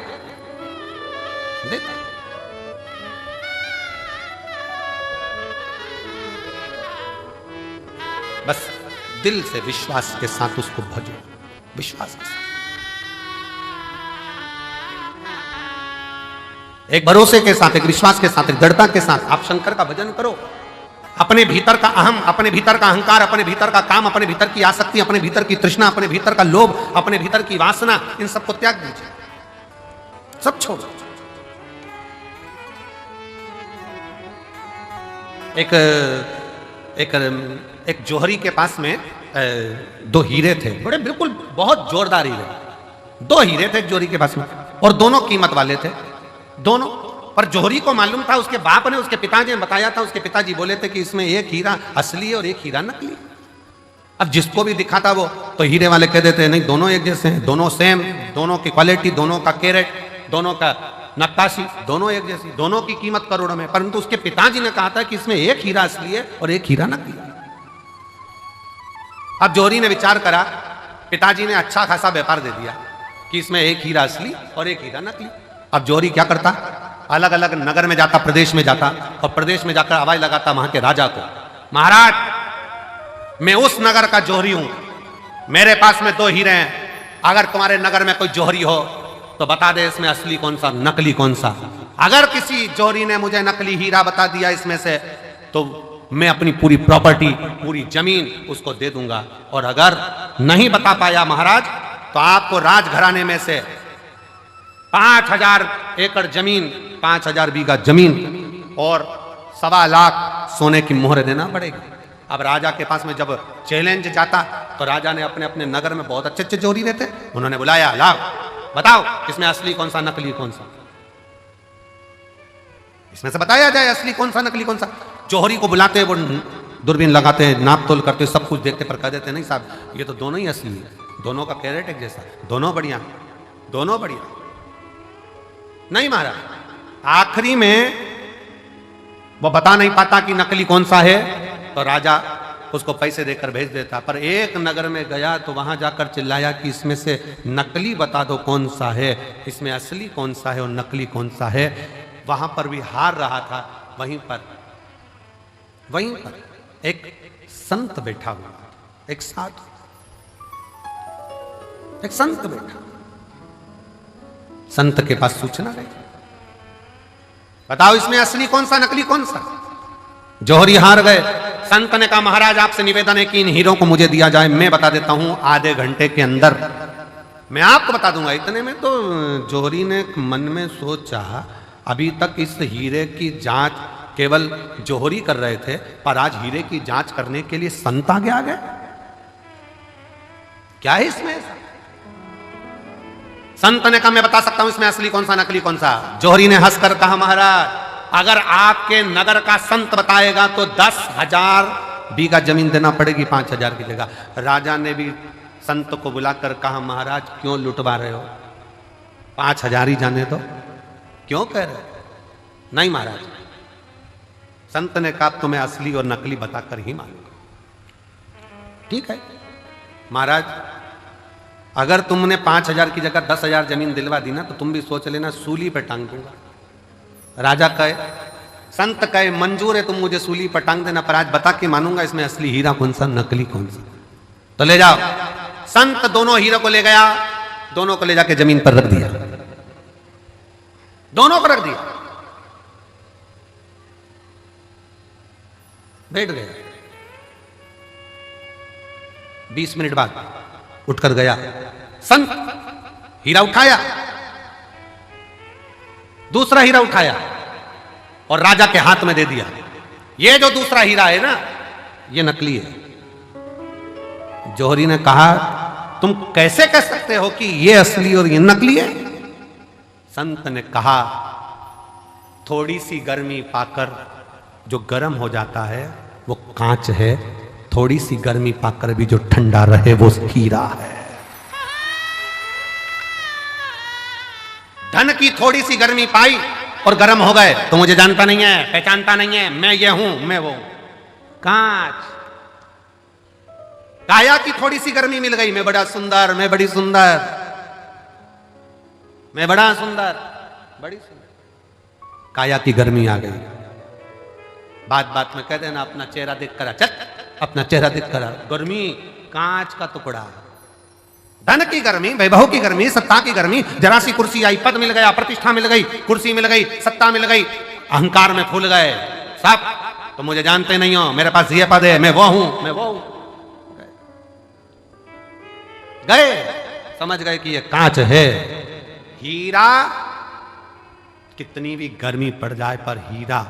बस दिल से विश्वास के साथ उसको भजो, विश्वास के साथ, एक भरोसे के साथ, एक विश्वास के साथ, एक दृढ़ता के साथ आप शंकर का भजन करो। अपने भीतर का अहम, अपने भीतर का अहंकार, अपने भीतर का काम, अपने भीतर की आसक्ति, अपने भीतर की तृष्णा, अपने भीतर का लोभ, अपने भीतर की वासना, इन सबको त्याग दीजिए, सब छोड़ो। एक जौहरी के पास में 2 हीरे थे, बड़े बिल्कुल बहुत जोरदार हीरे। 2 हीरे थे जौहरी के पास में, और दोनों कीमत वाले थे, दोनों। पर जौहरी को मालूम था, उसके बाप ने, उसके पिताजी ने बताया था, उसके पिताजी बोले थे कि इसमें एक हीरा असली है और एक हीरा नकली। अब जिसको भी दिखाता वो तो हीरे वाले कह देते हैं नहीं दोनों एक जैसे हैं, दोनों सेम, दोनों की क्वालिटी, दोनों का कैरेट, दोनों का नक्काशी, दोनों एक जैसी, दोनों की कीमत करोड़ों में। परंतु उसके पिताजी ने कहा था कि इसमें एक हीरा असली है और एक हीरा नकली। अब जौहरी ने विचार करा, पिताजी ने अच्छा खासा व्यापार दे दिया कि इसमें एक हीरा असली और एक हीरा नकली। अब जौहरी क्या करता, अलग अलग नगर में जाता, प्रदेश में जाता, और प्रदेश में जाकर आवाज लगाता वहां के राजा को, महाराज मैं उस नगर का जौहरी हूं, मेरे पास में 2 हीरे हैं, अगर तुम्हारे नगर में कोई जौहरी हो तो बता दे इसमें असली कौन सा, नकली कौन सा। अगर किसी जौहरी ने मुझे नकली हीरा बता दिया इसमें से, तो मैं अपनी पूरी प्रॉपर्टी, पूरी जमीन उसको दे दूंगा, और अगर नहीं बता पाया महाराज तो आपको राजघराने में से 5000 एकड़ जमीन, 5000 बीघा जमीन और 1.25 लाख सोने की मोहर देना पड़ेगी। अब राजा के पास में जब चैलेंज जाता तो राजा ने अपने अपने नगर में बहुत अच्छे अच्छे जौहरी रहते, उन्होंने बुलाया, लाओ बताओ इसमें असली कौन सा, नकली कौन सा, इसमें से बताया जाए असली कौन सा, नकली कौन सा। जौहरी को बुलाते, वो दूरबीन लगाते हैं, नाप तोल करते, सब कुछ देखते, पर कह देते नहीं साहब ये तो दोनों ही असली है, दोनों का कैरेट एक जैसा, दोनों बढ़िया, दोनों बढ़िया। नहीं महाराज, आखिरी में वो बता नहीं पाता कि नकली कौन सा है, तो राजा उसको पैसे देकर भेज देता। पर एक नगर में गया तो वहां जाकर चिल्लाया कि इसमें से नकली बता दो कौन सा है, इसमें असली कौन सा है और नकली कौन सा है। वहां पर भी हार रहा था। वहीं पर एक संत बैठा हुआ, एक साधु, एक संत बैठा। संत के पास सूचना गई, बताओ इसमें असली कौन सा नकली कौन सा। जौहरी हार गए। संत ने कहा महाराज आपसे निवेदन है कि इन हीरों को मुझे दिया जाए, मैं बता देता हूं आधे घंटे के अंदर मैं आपको बता दूंगा। इतने में तो जौहरी ने मन में सोचा अभी तक इस हीरे की जांच केवल जौहरी कर रहे थे, पर आज हीरे की जांच करने के लिए संत आगे आ गए। क्या है इसमें? संत ने कहा मैं बता सकता हूं इसमें असली कौन सा नकली कौन सा। जौहरी ने हंसकर कहा महाराज अगर आपके नगर का संत बताएगा तो 10,000 बीघा जमीन देना पड़ेगी 5,000 की जगह। राजा ने भी संत को बुलाकर कहा महाराज क्यों लुटवा रहे हो, 5,000 ही जाने दो, क्यों कह रहे हो? नहीं महाराज, संत ने कहा तो मैं असली और नकली बताकर ही मानूंगा। ठीक है महाराज, अगर तुमने 5,000 की जगह 10,000 जमीन दिलवा दी ना तो तुम भी सोच लेना सूली पे टांग दूंगा। राजा कहे, संत कहे मंजूर है तुम मुझे सूली पर टांग देना, पर आज बता के मानूंगा इसमें असली हीरा कौन सा नकली कौन सा। तो ले जाओ। संत दोनों हीरो को ले गया, दोनों को ले जाके जमीन पर रख दिया, दोनों को रख दिया, बैठ गया। 20 मिनट बाद उठकर गया, संत हीरा उठाया, दूसरा हीरा उठाया और राजा के हाथ में दे दिया। ये जो दूसरा हीरा है ना ये नकली है। जौहरी ने कहा तुम कैसे कह सकते हो कि ये असली और ये नकली है? संत ने कहा थोड़ी सी गर्मी पाकर जो गर्म हो जाता है वो कांच है, थोड़ी सी गर्मी पाकर भी जो ठंडा रहे वो हीरा है। धन की थोड़ी सी गर्मी पाई और गर्म हो गए तो मुझे जानता नहीं है, पहचानता नहीं है, मैं ये हूं मैं वो। कांच, काया की थोड़ी सी गर्मी मिल गई, मैं बड़ा सुंदर, मैं बड़ी सुंदर, मैं बड़ा सुंदर, बड़ी सुंदर। काया की गर्मी आ गई, बात बात में कह देना अपना चेहरा देख कर, चल अपना चेहरा देख कर। गर्मी कांच का टुकड़ा। धन की गर्मी, वैभव की गर्मी, सत्ता की गर्मी, जरा सी कुर्सी आई, पद मिल गया, प्रतिष्ठा मिल गई, कुर्सी मिल गई, सत्ता मिल गई, अहंकार में फूल गए सब। तो मुझे जानते नहीं हो, मेरे पास ये पद है, मैं वो हूं मैं वो हूं। गए, समझ गए कि ये कांच है। हीरा कितनी भी गर्मी पड़ जाए पर हीरा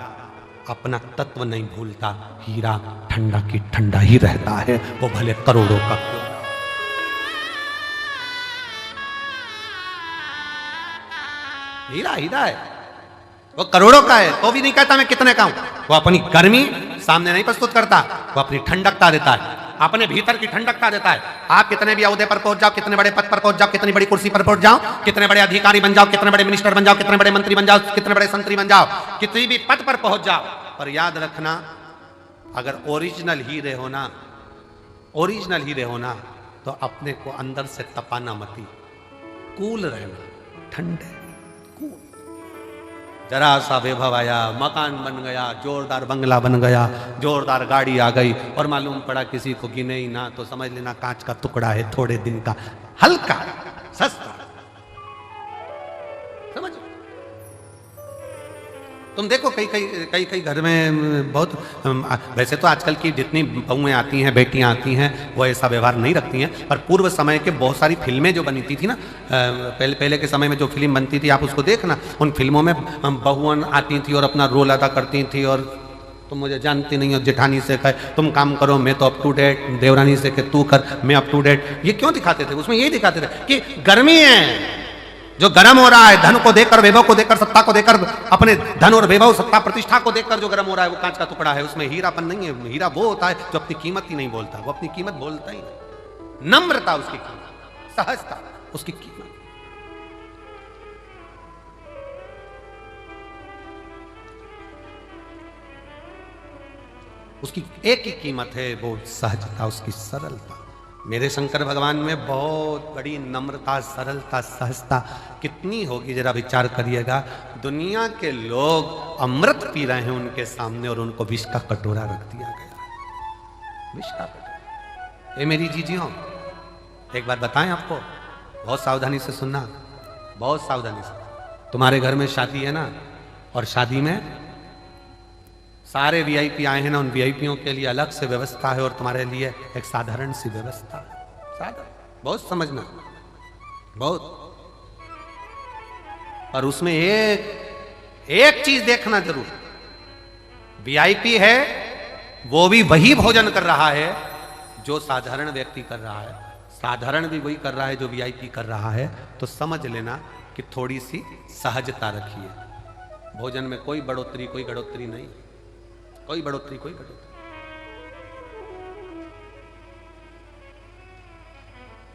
अपना तत्व नहीं भूलता। हीरा ठंडा की ठंडा ही रहता है, वो भले करोड़ों का। हीरा हीरा है, वो करोड़ों का है तो भी नहीं कहता मैं कितने का हूं। वो अपनी गर्मी सामने नहीं प्रस्तुत करता, वो अपनी ठंडकता देता है, अपने भीतर की ठंडकता देता है। आप कितने भी अहदे पर पहुंच जाओ, कितने बड़े पद पर पहुंच जाओ, कितनी बड़ी कुर्सी पर पहुंच जाओ, कितने बड़े अधिकारी बन जाओ, कितने बड़े मिनिस्टर बन जाओ, कितने बड़े मंत्री बन जाओ, कितने बड़े संतरी बन जाओ, कितनी भी पद पर पहुंच जाओ, पर याद रखना अगर ओरिजिनल हीरे होना, ओरिजिनल हीरे होना तो अपने को अंदर से तपाना मती, कूल रहना, ठंडे। जरा सा वैभव आया, मकान बन गया, जोरदार बंगला बन गया, जोरदार गाड़ी आ गई और मालूम पड़ा किसी को गिने ही ना तो समझ लेना कांच का टुकड़ा है, थोड़े दिन का, हल्का सस्ता। समझ? तुम देखो कई घर में बहुत, वैसे तो आजकल की जितनी बहुएं आती हैं, बेटियां आती हैं, वो ऐसा व्यवहार नहीं रखती हैं, पर पूर्व समय के बहुत सारी फिल्में जो बनती थी ना, पहले के समय में जो फिल्म बनती थी आप उसको देखना, उन फिल्मों में बहुएं आती थी और अपना रोल अदा करती थी। और तुम मुझे जानती नहीं हो, जेठानी से कहे तुम काम करो मैं तो अप टू डेट, देवरानी से कहे तू कर मैं अप टू डेट। ये क्यों दिखाते थे? उसमें यही दिखाते थे कि गर्मी है, जो गर्म हो रहा है धन को देखकर, वैभव को देखकर, सत्ता को देखकर, अपने धन और वैभव, सत्ता, प्रतिष्ठा को देखकर जो गर्म हो रहा है वो कांच का टुकड़ा है, उसमें हीरापन नहीं है। हीरा वो होता है जो अपनी कीमत ही नहीं बोलता, वो अपनी कीमत बोलता ही नहीं। नम्रता उसकी कीमत, सहजता उसकी कीमत। उसकी एक ही कीमत है, वो सहजता, उसकी सरलता। मेरे शंकर भगवान में बहुत बड़ी नम्रता, सरलता, सहजता कितनी होगी, जरा विचार करिएगा। दुनिया के लोग अमृत पी रहे हैं उनके सामने और उनको विष का कटोरा रख दिया गया। विष का कटोरा। ये मेरी जीजियों, एक बात बताएं आपको, बहुत सावधानी से सुनना, बहुत सावधानी से। तुम्हारे घर में शादी है ना, और शादी में सारे वीआईपी आए हैं ना, उन वीआईपीओं के लिए अलग से व्यवस्था है और तुम्हारे लिए एक साधारण सी व्यवस्था है। साधारण, बहुत समझना, बहुत। और उसमें एक चीज देखना जरूर, वीआईपी है वो भी वही भोजन कर रहा है जो साधारण व्यक्ति कर रहा है, साधारण भी वही कर रहा है जो वीआईपी कर रहा है। तो समझ लेना कि थोड़ी सी सहजता रखिए। भोजन में कोई बढ़ोतरी, कोई घटोतरी नहीं, कोई बढ़ोतरी, कोई घटोतरी।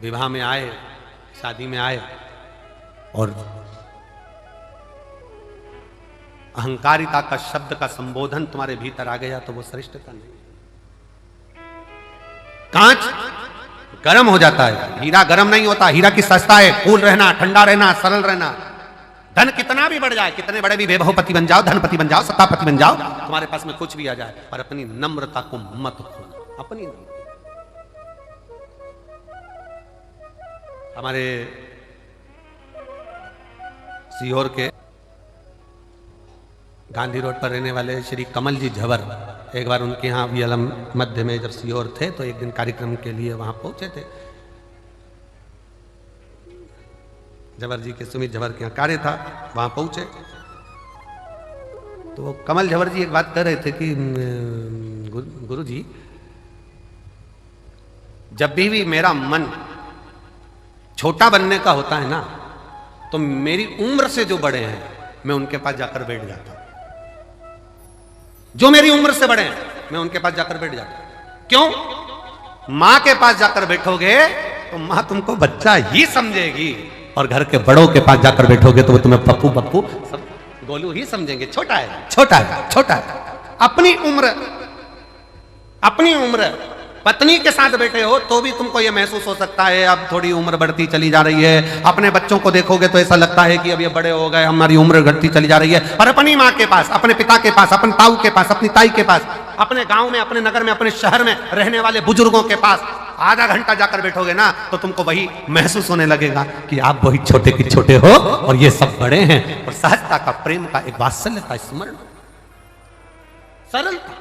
विवाह में आए, शादी में आए और अहंकारिता का शब्द का संबोधन तुम्हारे भीतर आ गया तो वो श्रेष्ठता नहीं। कांच गर्म हो जाता है, हीरा गर्म नहीं होता। हीरा की सस्ता है, कूल रहना, ठंडा रहना, सरल रहना। धन कितना भी बढ़ जाए, कितने बड़े भी वैभवपति बन जाओ, धनपति बन जाओ, सत्तापति बन जाओ, तुम्हारे पास में कुछ भी आ जाए, पर अपनी नम्रता को मत खोना। अपनी हमारे सीहोर के गांधी रोड पर रहने वाले श्री कमल जी झवर, एक बार उनके यहाँ वियलम मध्य में जब सीहोर थे तो एक दिन कार्यक्रम के लिए वहां पहुंचे थे। झवर जी के, सुमित झवर के यहाँ कार्य था, वहां पहुंचे तो कमल झवर जी एक बात कर रहे थे कि गुरु जी, जब भी मेरा मन छोटा बनने का होता है ना, तो मेरी उम्र से जो बड़े हैं मैं उनके पास जाकर बैठ जाता हूं। जो मेरी उम्र से बड़े हैं मैं उनके पास जाकर बैठ जाता हूं। क्यों? मां के पास जाकर बैठोगे तो मां तुमको बच्चा ही समझेगी, और घर के बड़ों के पास जाकर बैठोगे तो वो तुम्हें पप्पू पप्पू सब गोलू ही समझेंगे। छोटा है, छोटा है, छोटा है। अपनी उम्र पत्नी के साथ बैठे हो तो भी तुमको ये महसूस हो सकता है अब थोड़ी उम्र बढ़ती चली जा रही है। अपने बच्चों को देखोगे तो ऐसा लगता है कि अब ये बड़े हो गए, हमारी उम्र घटती चली जा रही है। और अपनी माँ के पास, अपने पिता के पास, अपने ताऊ के पास, अपनी ताई के पास, अपने गांव में, अपने नगर में, अपने शहर में रहने वाले बुजुर्गों के पास आधा घंटा जाकर बैठोगे ना तो तुमको वही महसूस होने लगेगा कि आप वही छोटे के छोटे हो और ये सब बड़े हैं। और सहजता का, प्रेम का, एक वात्सल्य का स्मरण, सरलता,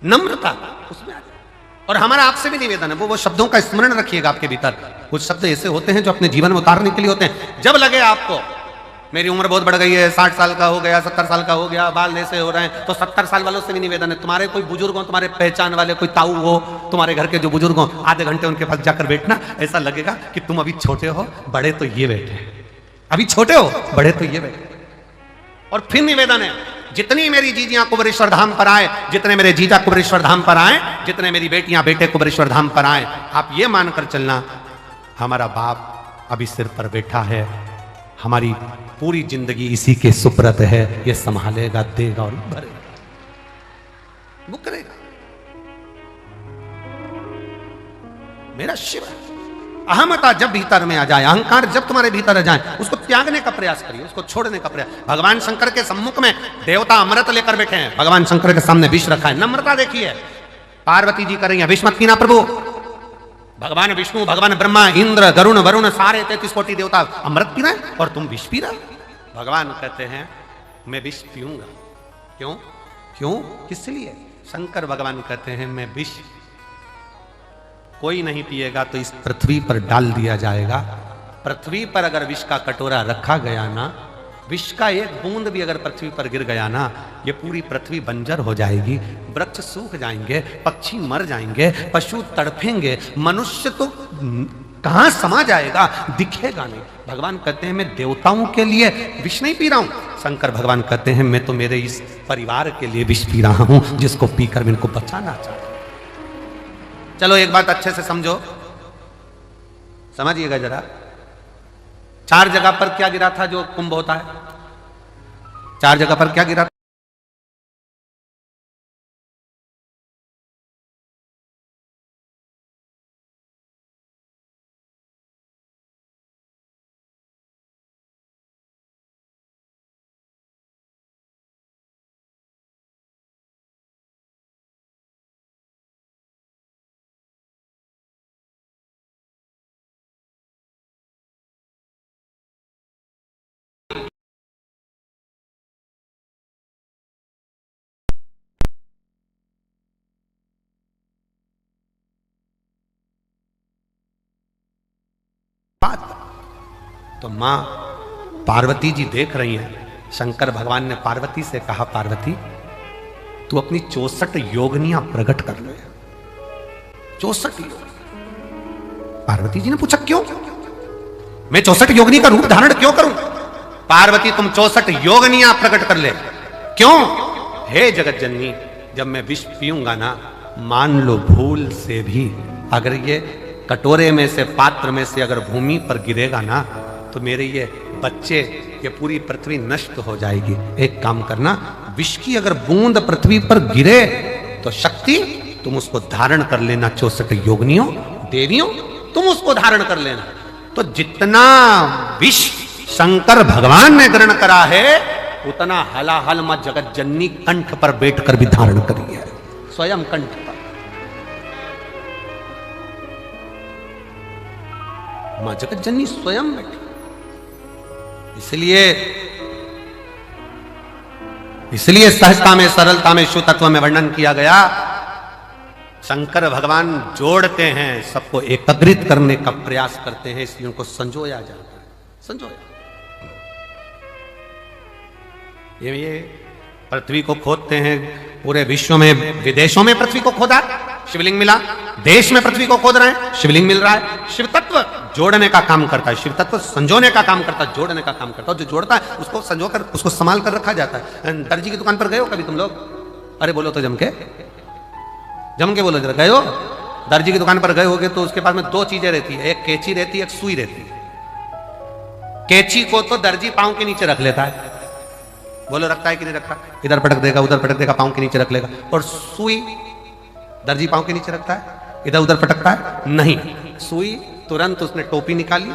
नम्रता उसमें आ जाए। और हमारा आपसे भी निवेदन है, वो शब्दों का स्मरण रखिएगा आपके भीतर। कुछ शब्द ऐसे होते हैं जो अपने जीवन में उतारने के लिए होते हैं। जब लगे आपको मेरी उम्र बहुत बढ़ गई है, 60 साल का हो गया, 70 साल का हो गया, बाल ऐसे हो रहे हैं, तो 70 साल वालों से भी निवेदन है, तुम्हारे कोई बुजुर्ग हो, तुम्हारे पहचान वाले कोई ताऊ हो, तुम्हारे घर के जो बुजुर्ग हो, आधे घंटे उनके पास जाकर बैठना। ऐसा लगेगा कि तुम अभी छोटे हो, बड़े तो ये बैठे, अभी छोटे हो, बड़े तो ये बैठे। और फिर निवेदन है, जितनी मेरी जीजियां कुबरेश्वर धाम पर आए, जितने मेरे जीजा कुबरेश्वर धाम पर आए, जितने मेरी बेटियां बेटे कुबरेश्वर धाम पर आए, आप ये मानकर चलना हमारा बाप अभी सिर पर बैठा है, हमारी पूरी जिंदगी इसी के सुप्रत है, ये संभालेगा, देगा और भरेगा, वो करेगा। मेरा शिव अहमता जब भीतर में आ जाए, अहंकार जब तुम्हारे भीतर आ जाए, उसको त्यागने का प्रयास करिए, उसको छोड़ने का प्रयास। भगवान शंकर के सम्मुख में देवता अमृत लेकर बैठे हैं, भगवान शंकर के सामने विष रखा है। नम्रता देखिए, पार्वती जी कर रही है, विष मत पीना प्रभु। भगवान विष्णु, भगवान ब्रह्मा, इंद्र, गरुण, वरुण, सारे 33 कोटि देवता अमृत पी रहे हैं और तुम विष पी रहे। भगवान कहते हैं मैं विष पीऊंगा। क्यों? क्यों? किस लिए? शंकर भगवान कहते हैं मैं विष कोई नहीं पिएगा तो इस पृथ्वी पर डाल दिया जाएगा। पृथ्वी पर अगर विष का कटोरा रखा गया ना, विष का एक बूंद भी अगर पृथ्वी पर गिर गया ना, ये पूरी पृथ्वी बंजर हो जाएगी, वृक्ष सूख जाएंगे, पक्षी मर जाएंगे, पशु तड़फेंगे, मनुष्य तो कहां समा जाएगा, दिखेगा नहीं। भगवान कहते हैं मैं देवताओं के लिए विष नहीं पी रहा हूं। शंकर भगवान कहते हैं मैं तो मेरे इस परिवार के लिए विष पी रहा हूं, जिसको पीकर मैं इनको बचाना चाहता हूं। चलो एक बात अच्छे से समझो, समझिएगा जरा। 4 जगह पर क्या गिरा था जो कुंभ होता है? 4 जगह पर क्या गिरा था? तो मां पार्वती जी देख रही हैं। शंकर भगवान ने पार्वती से कहा, पार्वती तू अपनी 64 योगनियां प्रकट कर ले। 64 योग। पार्वती जी ने पूछा क्यों? मैं 64 योगनी का रूप धारण क्यों करूं? पार्वती तुम 64 योगनियां प्रकट कर ले। क्यों? हे जगत जननी, जब मैं विष पीऊंगा ना, मान लो भूल से भी अगर ये कटोरे में से, पात्र में से अगर भूमि पर गिरेगा ना, तो मेरे ये बच्चे, ये पूरी पृथ्वी नष्ट हो जाएगी। एक काम करना, विष की अगर बूंद पृथ्वी पर गिरे तो शक्ति तुम उसको धारण कर लेना। 64 योगनियों, देवियों, तुम उसको धारण कर लेना। तो जितना विष शंकर भगवान ने ग्रहण करा है, उतना हलाहल मां जगत जननी कंठ पर बैठकर भी धारण करी है, स्वयं कंठ पर। मां जगत जननी स्वयं बैठी। इसलिए सहजता में, सरलता में, शुद्ध तत्व में वर्णन किया गया। शंकर भगवान जोड़ते हैं, सबको एकत्रित करने का प्रयास करते हैं, इसलिए उनको संजोया जाता है। संजोया। ये पृथ्वी को खोदते हैं, पूरे विश्व में, विदेशों में पृथ्वी को खोदा, शिवलिंग मिला। देश में पृथ्वी को खोद रहे हैं, शिवलिंग मिल रहा है। शिव तत्व जोड़ने का काम करता है, शिव तत्व संजोने का काम करता है, जोड़ने का काम करता है। जो जोड़ता है उसको संजोकर, उसको संभाल कर रखा जाता है। दर्जी की दुकान पर गए हो कभी तुम लोग? अरे बोलो तो जम के बोलो जरा, गए हो? दर्जी की दुकान पर गए होगे तो उसके पास में 2 चीजें रहती है, एक कैंची रहती है, एक सुई रहती है। कैंची को तो दर्जी पांव के नीचे रख लेता है, बोलो रखता है कि नहीं रखता? इधर पटक देगा, उधर पटक देगा, पांव के नीचे रख लेगा। और सुई दर्जी पांव के नीचे रखता है, इधर उधर पटकता है? नहीं। सुई तुरंत उसने टोपी निकाली,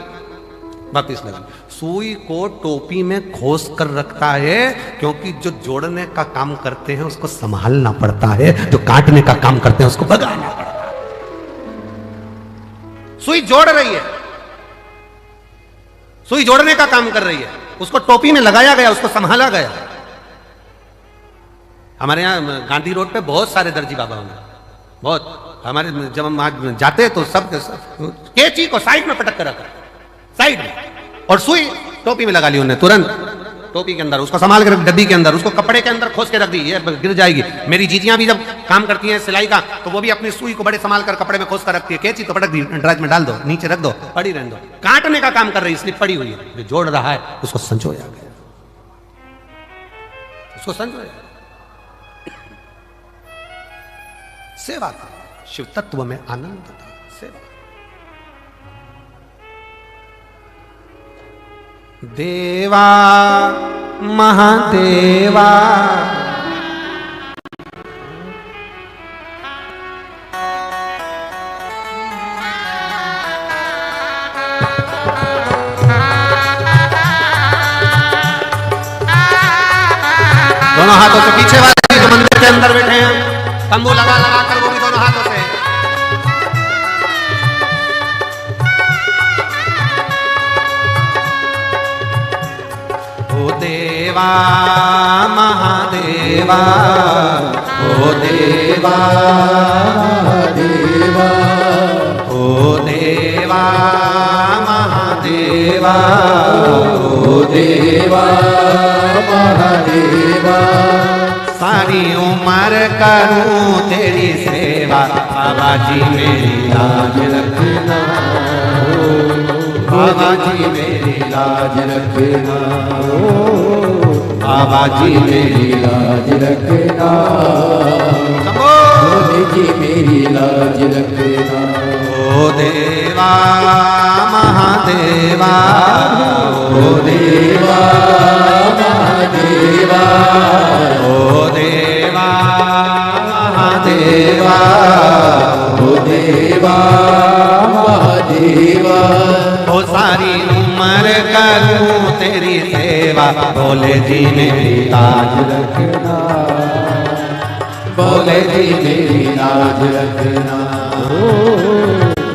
वापिस लगा। सुई को टोपी में खोस कर रखता है, क्योंकि जो जोड़ने का काम करते हैं उसको संभालना पड़ता है, जो काटने का काम करते हैं उसको भगाना पड़ता है। सुई जोड़ रही है, सुई जोड़ने का काम कर रही है, उसको टोपी में लगाया गया, उसको संभाला गया। हमारे यहां गांधी रोड पे बहुत सारे दर्जी बाबा होंगे, बहुत। हमारे जब हम आज जाते तो सब कैंची को साइड में पटक कर रखा, साइड में, और सुई टोपी में लगा ली उन्होंने तुरंत, टोपी के अंदर उसको संभाल कर, डब्बी के अंदर उसको कपड़े के अंदर खोस के रख दी, ये गिर जाएगी। मेरी जीजियां भी जब काम करती हैं सिलाई का, तो वो भी अपनी सुई को बड़े संभाल कर कपड़े में खोस कर रखती है। कैंची तो पटक दी, ड्राइज में डाल दो, नीचे रख दो, पड़ी रहने दो। काटने का काम कर रही है, इसलिए पड़ी हुई है। जो जोड़ रहा है उसको संजोया गया, उसको संजोया। सेवा का शिव तत्व में आनंद था, सेवा। देवा महादेवा दोनों हाथों से पीछे वाले जो मंदिर के अंदर बैठे हैं, तंबू लगा लगा कर, वो भी दोनों हाथों से। ओ देवा महादेवा, ओ देवा महादेवा, ओ देवा महादेवा, ओ देवा महादेवा। सारी उम्र करूं तेरी सेवा, बाबा जी मेरी लाज रखना। बाबा जी मेरी लाज रखना, बाबा जी मेरी लाज रखना, भोले जी मेरी लाज रखना। ओ देवा महादेवा, ओ देवा महादेवा, ओ देवा महादेवा, ओ देवा महादेवा। ओ सारी उम्र करूं तेरी सेवा, भोले जी मेरी लाज रखना, भोले जी मेरी लाज रखना,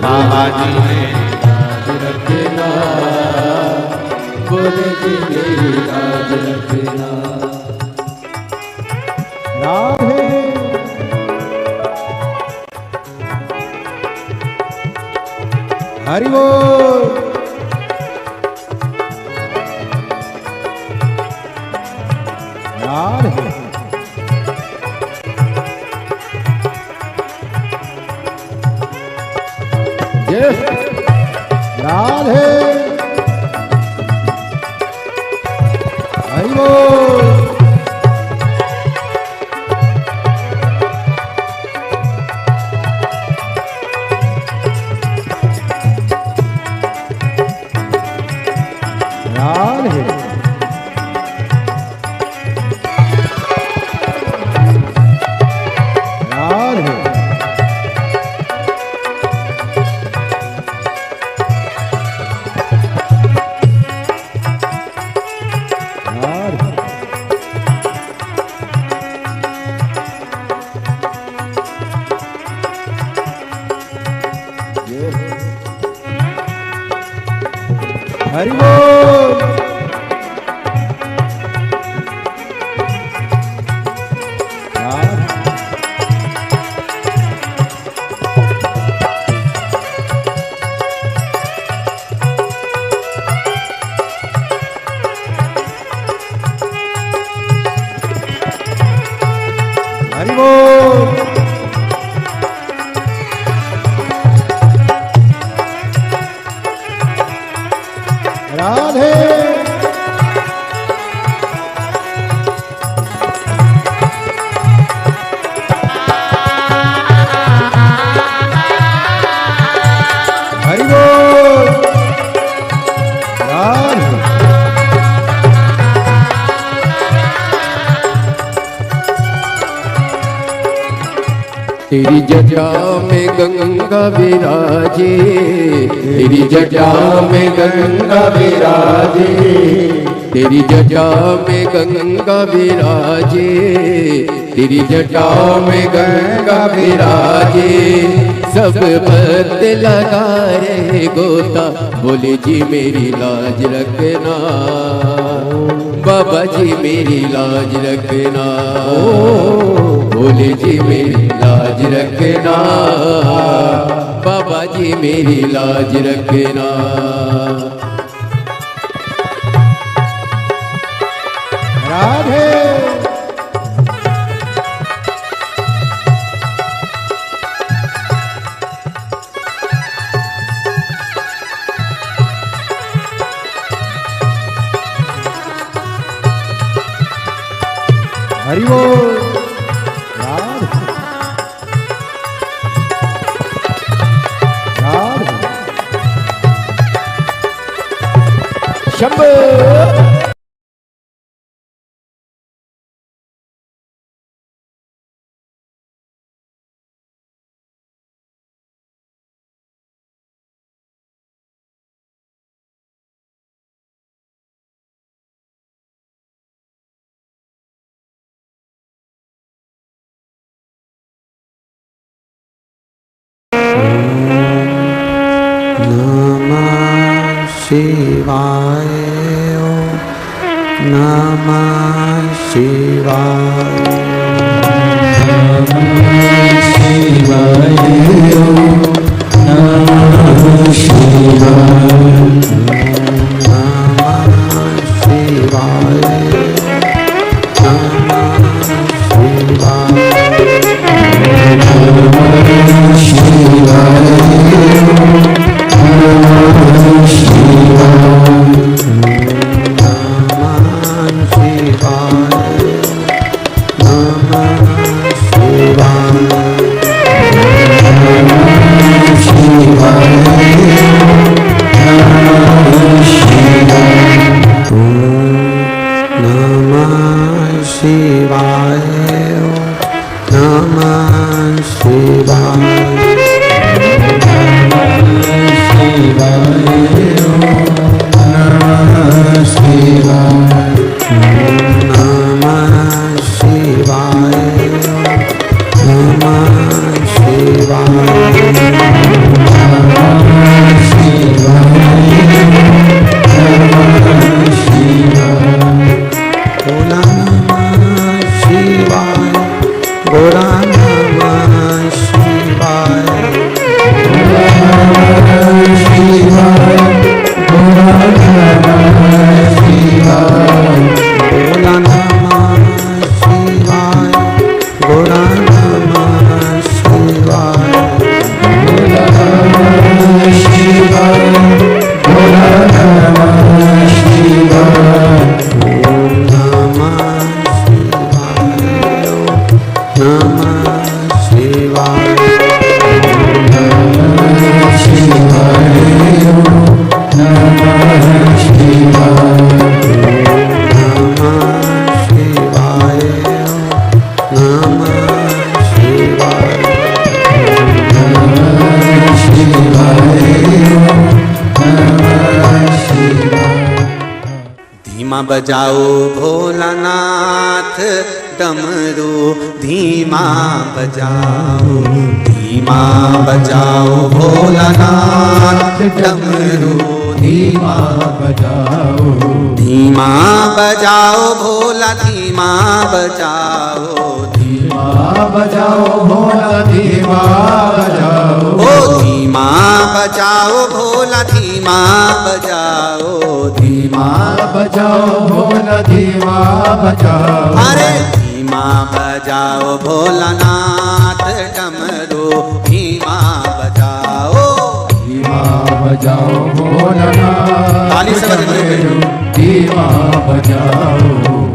बाबा जी मेरी लाज रखना, भोले जी मेरी लाज रखना। राधे हरि बोल। राधे जय राधे हरि बोल। राधे राधे हरि बोल। हरि बोल। राधे हरि बोल। राधे तेरी जटा में गंगा विराजे, तेरी जटा में गंगा विराजे, तेरी जटा में गंगा विराजे, तेरी जटा में गंगा विराजे। सब भक्त लगा रहे गोता, भोले जी मेरी लाज रखना, बाबा जी मेरी लाज रखना, भोले जी मेरी लाज रखना, बाबा जी मेरी लाज रखना। राधे हरि बोल। राधे राधे शंभो। नमः शिवाय, नमः शिवाय, नमः शिवाय, नमः शिवाय, नमः शिवाय, नमः शिवाय, नमः शिवाय, धीमा बजाओ भोलानाथ डमरू धीमा बजाओ, धीमा बजाओ भोलानाथ डमरू धीमा बजाओ, धीमा बजाओ भोला धीमा बजाओ, धीमा बजाओ भोला धीमा बजाओ, ओ धीमा बजाओ भोला धीमा बजाओ, धीमा बजाओ भोला धीमा बजाओ, अरे धीमा बजाओ भोलानाथ डमरू धीमा बजाओ, धीमा बजाओ भोलानाथ ताली से बजाओ। धीमा बजाओ,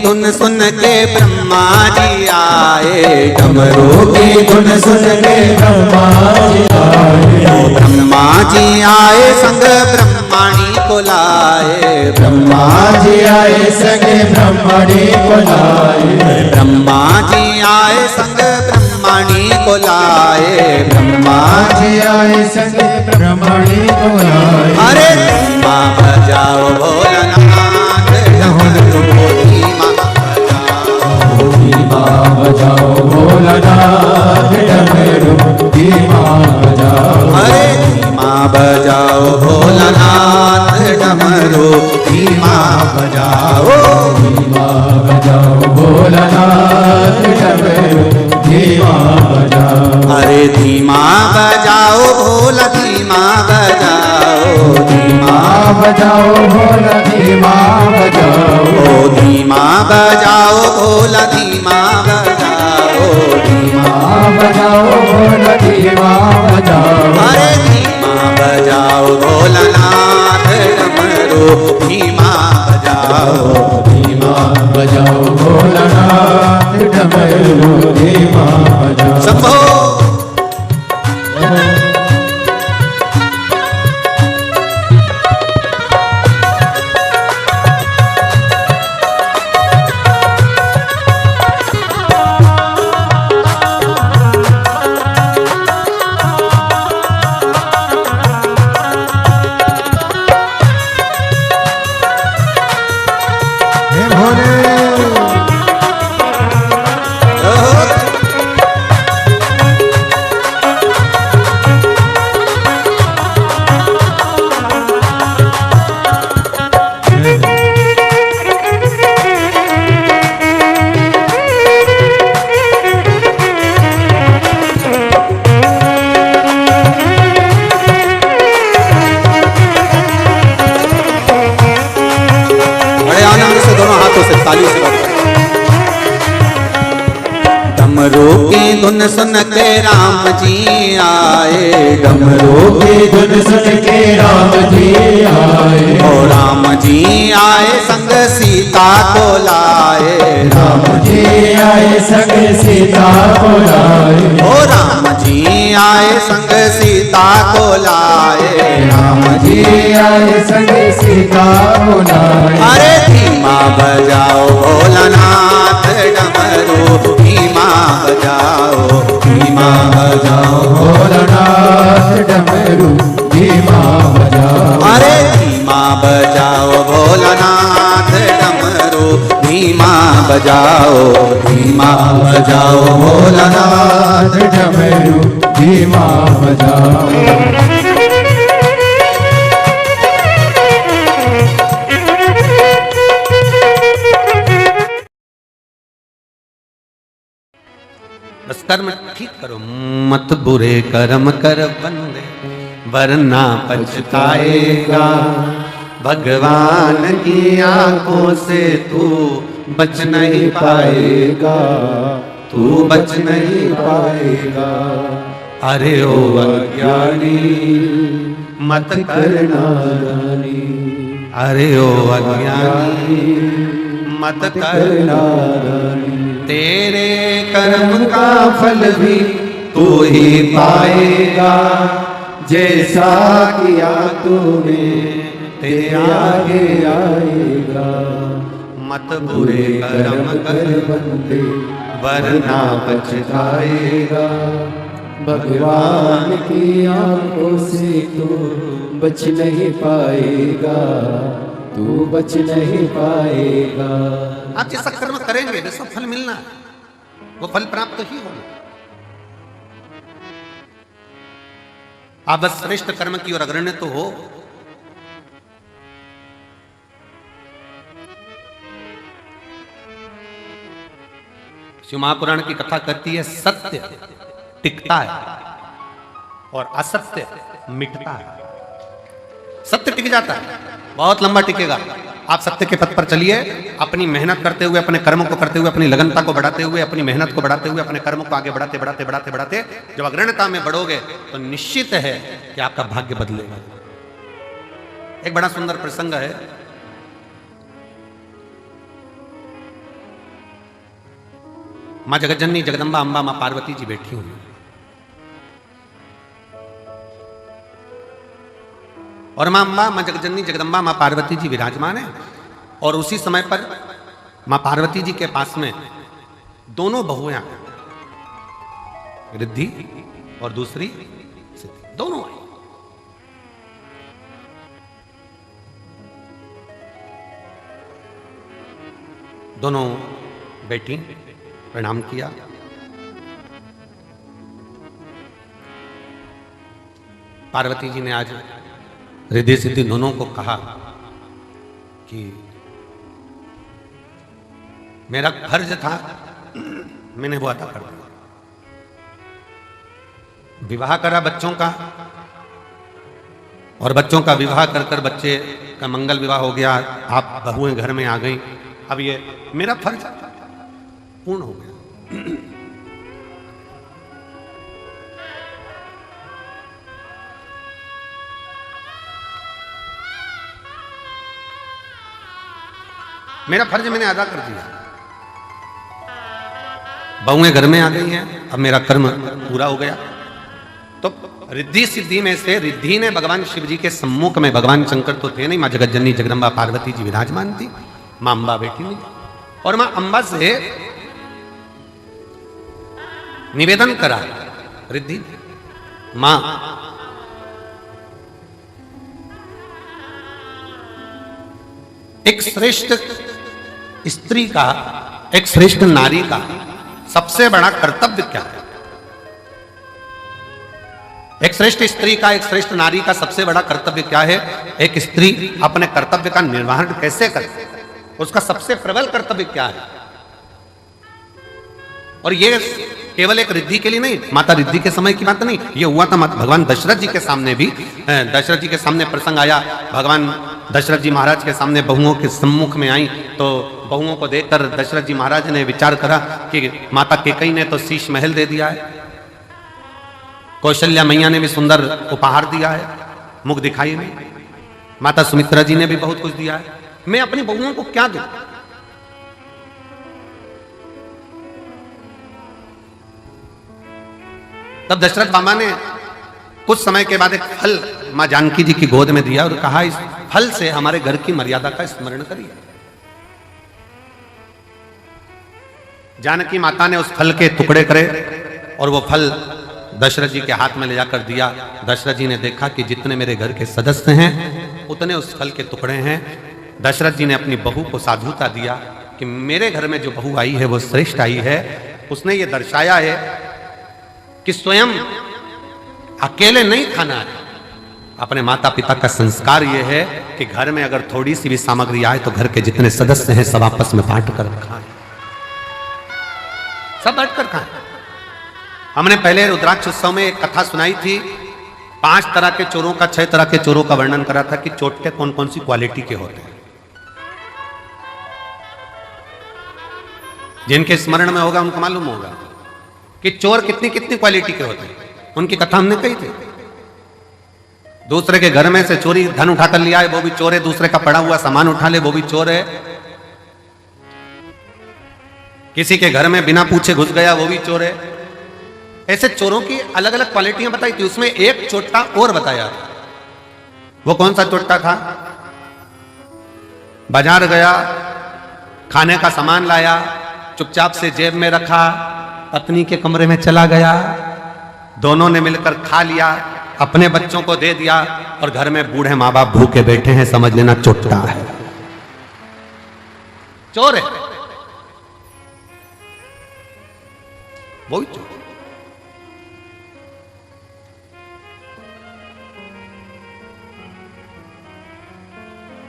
धुन सुन के ब्रह्मा जी आए, डमरू की धुन सुन के ब्रह्मा जी आए, ब्रह्मा जी आए संग ब्रह्मणी को लाए, ब्रह्मा जी आए संग ब्रह्मणी को लाए, ब्रह्मा जी आए संग ब्रह्मणी को लाए, ब्रह्मा जी आए संग ब्रह्मणी को लाए, अरे धीमा बजाओ भोलानाथ डमरू धीमा बजाओ, धीमा बजाओ भोलानाथ डमरू धीमा बजाओ, अरे धीमा बजाओ भोलानाथ डमरू धीमा बजाओ, धीमा बजाओ भोलानाथ डमरू धीमा बजाओ, अरे धीमा बजाओ भोला धीमा बजाओ, धीमा बजाओ भोला धीमा बजाओ, ओ धीमा बजाओ भोला धीमा बजाओ, धीमा बजाओ भोला धीमा बजाओ, अरे धीमा बजाओ भोलानाथ डमरू धीमा बजाओ, धीमा बजाओ भोलानाथ डमरू धीमा बजाओ, शंभो डमरू की धुन सुन के राम जी आए, डमरू की धुन सुन के राम जी आए, ओ राम जी आए संग सीता को लाए, राम जी आए संग सीता को लाए, ओ राम जी आए संग सीता जी आए संग सीता बुलाए। अरे धीमा बजाओ भोलानाथ डमरू धीमा बजाओ, धीमा बजाओ भोलानाथ डमरू धीमा बजाओ। अरे धीमा बजाओ भोलानाथ डमरू धीमा बजाओ, धीमा बजाओ भोलानाथ डमरू धीमा बजाओ। बस कर्म ठीक करो, मत बुरे कर्म कर बंदे वरना पछताएगा। भगवान की आंखों से तू बच नहीं पाएगा, तू बच नहीं पाएगा। अरे ओ अज्ञानी मत करना नादानी, अरे ओ अज्ञानी मत करना, तेरे कर्म का फल भी तू ही पाएगा। जैसा किया तूने तेरे आगे आएगा। मत बुरे कर्म कर बंदे वरना पछताएगा। भगवान की आंखों से तू बच नहीं पाएगा, तू बच नहीं पाएगा। आप जैसा कर्म करेंगे वैसा फल मिलना है, वो फल प्राप्त ही होगा। आप बस श्रेष्ठ कर्म की ओर अग्रणी तो हो। शिव महापुराण की कथा कहती है सत्य टिकता है और असत्य मिटता है। सत्य टिक जाता है, बहुत लंबा टिकेगा। आप सत्य के पथ पर चलिए, अपनी मेहनत करते हुए, अपने कर्मों को करते हुए, अपनी लगनता को बढ़ाते हुए, अपनी मेहनत को बढ़ाते हुए, अपने कर्मों को आगे बढ़ाते बढ़ाते बढ़ाते बढ़ाते जब अग्रणता में बढ़ोगे तो निश्चित है कि आपका भाग्य बदलेगा। एक बड़ा सुंदर प्रसंग है। मां जगतजननी जगदम्बा अंबा मां पार्वती जी बैठी हुई और मां अंबा मां जगतजननी जगदम्बा मां पार्वती जी विराजमान है। और उसी समय पर मां पार्वती जी के पास में दोनों बहुएं रिद्धि और दूसरी सिद्धि, दोनों आई। दोनों बेटी प्रणाम किया। पार्वती जी ने आज रिद्धि सिद्धि दोनों को कहा कि मेरा फर्ज था, मैंने वो अदा कर दिया। विवाह करा बच्चों का और बच्चों का विवाह कर कर बच्चे का मंगल विवाह हो गया। आप बहुएं घर में आ गई। अब ये मेरा फर्ज पूर्ण हो गया। मेरा फर्ज मैंने अदा कर दिया। बहुएं घर में आ गई हैं, अब मेरा कर्म पूरा हो गया। तो रिद्धि सिद्धि में से रिद्धि ने भगवान शिव जी के सम्मुख में, भगवान शंकर तो थे नहीं, मां जगतजननी जगदम्बा पार्वती जी विराजमान थी, मां अंबा बैठी हुई और मां अंबा से निवेदन करा रिद्धि, मां एक श्रेष्ठ स्त्री का, एक श्रेष्ठ नारी का सबसे बड़ा कर्तव्य क्या है? एक श्रेष्ठ स्त्री का, एक श्रेष्ठ नारी का सबसे बड़ा कर्तव्य क्या है? एक स्त्री अपने कर्तव्य का निर्वहन कैसे करे, उसका सबसे प्रबल कर्तव्य क्या है? और ये केवल एक रिद्धि के लिए नहीं, माता रिद्धि के समय की बात नहीं, ये हुआ था भगवान दशरथ जी के सामने भी। दशरथ जी के सामने प्रसंग आया, भगवान दशरथ जी महाराज के सामने बहुओं के सम्मुख में आई, तो बहुओं को देखकर दशरथ जी महाराज ने विचार करा कि माता केकई ने तो शीश महल दे दिया है, कौशल्या मैया ने भी सुंदर उपहार दिया है, मुख दिखाई नहीं, माता सुमित्रा जी ने भी बहुत कुछ दिया है, मैं अपनी बहुओं को क्या दूं? तब दशरथ मामा ने कुछ समय के बाद एक फल मां जानकी जी की गोद में दिया और कहा इस फल से हमारे घर की मर्यादा का स्मरण करिए। जानकी माता ने उस फल के टुकड़े करे और वो फल दशरथ जी के हाथ में ले जाकर दिया। दशरथ जी ने देखा कि जितने मेरे घर के सदस्य हैं उतने उस फल के टुकड़े हैं। दशरथ जी ने अपनी बहू को साधुता दिया कि मेरे घर में जो बहू आई है वो श्रेष्ठ आई है। उसने ये दर्शाया है कि स्वयं अकेले नहीं खाना है। अपने माता पिता का संस्कार ये है कि घर में अगर थोड़ी सी भी सामग्री आए तो घर के जितने सदस्य हैं सब आपस में बांट कर खाएं, सब बांट कर खाएं। हमने पहले रुद्राक्ष उत्सव में एक कथा सुनाई थी। 5 तरह के चोरों का 6 तरह के चोरों का वर्णन करा था कि चोटे कौन कौन सी क्वालिटी के होते हैं। जिनके स्मरण में होगा उनको मालूम होगा कि चोर कितनी कितनी क्वालिटी के होते हैं। उनकी कथा हमने कही थी। दूसरे के घर में से चोरी धन उठाकर लिया है वो भी चोर है, दूसरे का पड़ा हुआ सामान उठा ले वो भी चोर है, किसी के घर में बिना पूछे घुस गया वो भी चोर है। ऐसे चोरों की अलग अलग क्वालिटियां बताई थी। उसमें एक चोट्टा और बताया था। वो कौन सा चोट्टा था? बाजार गया, खाने का सामान लाया, चुपचाप से जेब में रखा, पत्नी के कमरे में चला गया, दोनों ने मिलकर खा लिया, अपने बच्चों को दे दिया और घर में बूढ़े माँ बाप भूखे बैठे हैं, समझ लेना चोट्टा है, चोर है, वही चोर।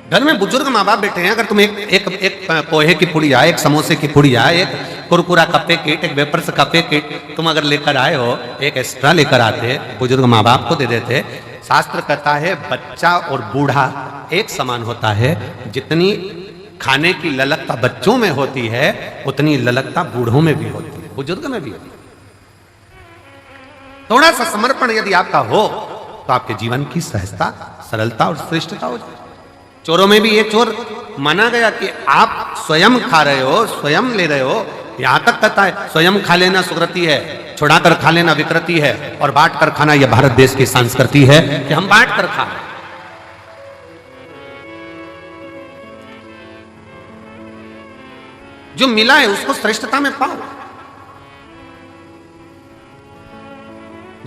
घर में बुजुर्ग माँ बाप बैठे हैं, अगर तुम एक पोहे की पुड़िया, एक समोसे की पुड़िया, एक कुरकुरा का पैकेट, एक वेपर्स का पैकेट तुम अगर लेकर आए हो, एक एक्स्ट्रा लेकर आते, बुजुर्ग माँ बाप को दे देते। शास्त्र कहता है बच्चा और बूढ़ा एक समान होता है। जितनी खाने की ललकता बच्चों में होती है उतनी ललकता बूढ़ों में भी होती है, बुजुर्ग में भी होती है। थोड़ा सा समर्पण यदि आपका हो तो आपके जीवन की सहजता, सरलता और श्रेष्ठता हो जाए। चोरों में भी ये चोर माना गया कि आप स्वयं खा रहे हो, स्वयं ले रहे हो। यहां तक कहता है स्वयं खा लेना सुकृति है, छुड़ाकर खा लेना विकृति है, और बांट कर खाना यह भारत देश की संस्कृति है कि हम बांट कर खाएं। जो मिला है उसको श्रेष्ठता में पाओ,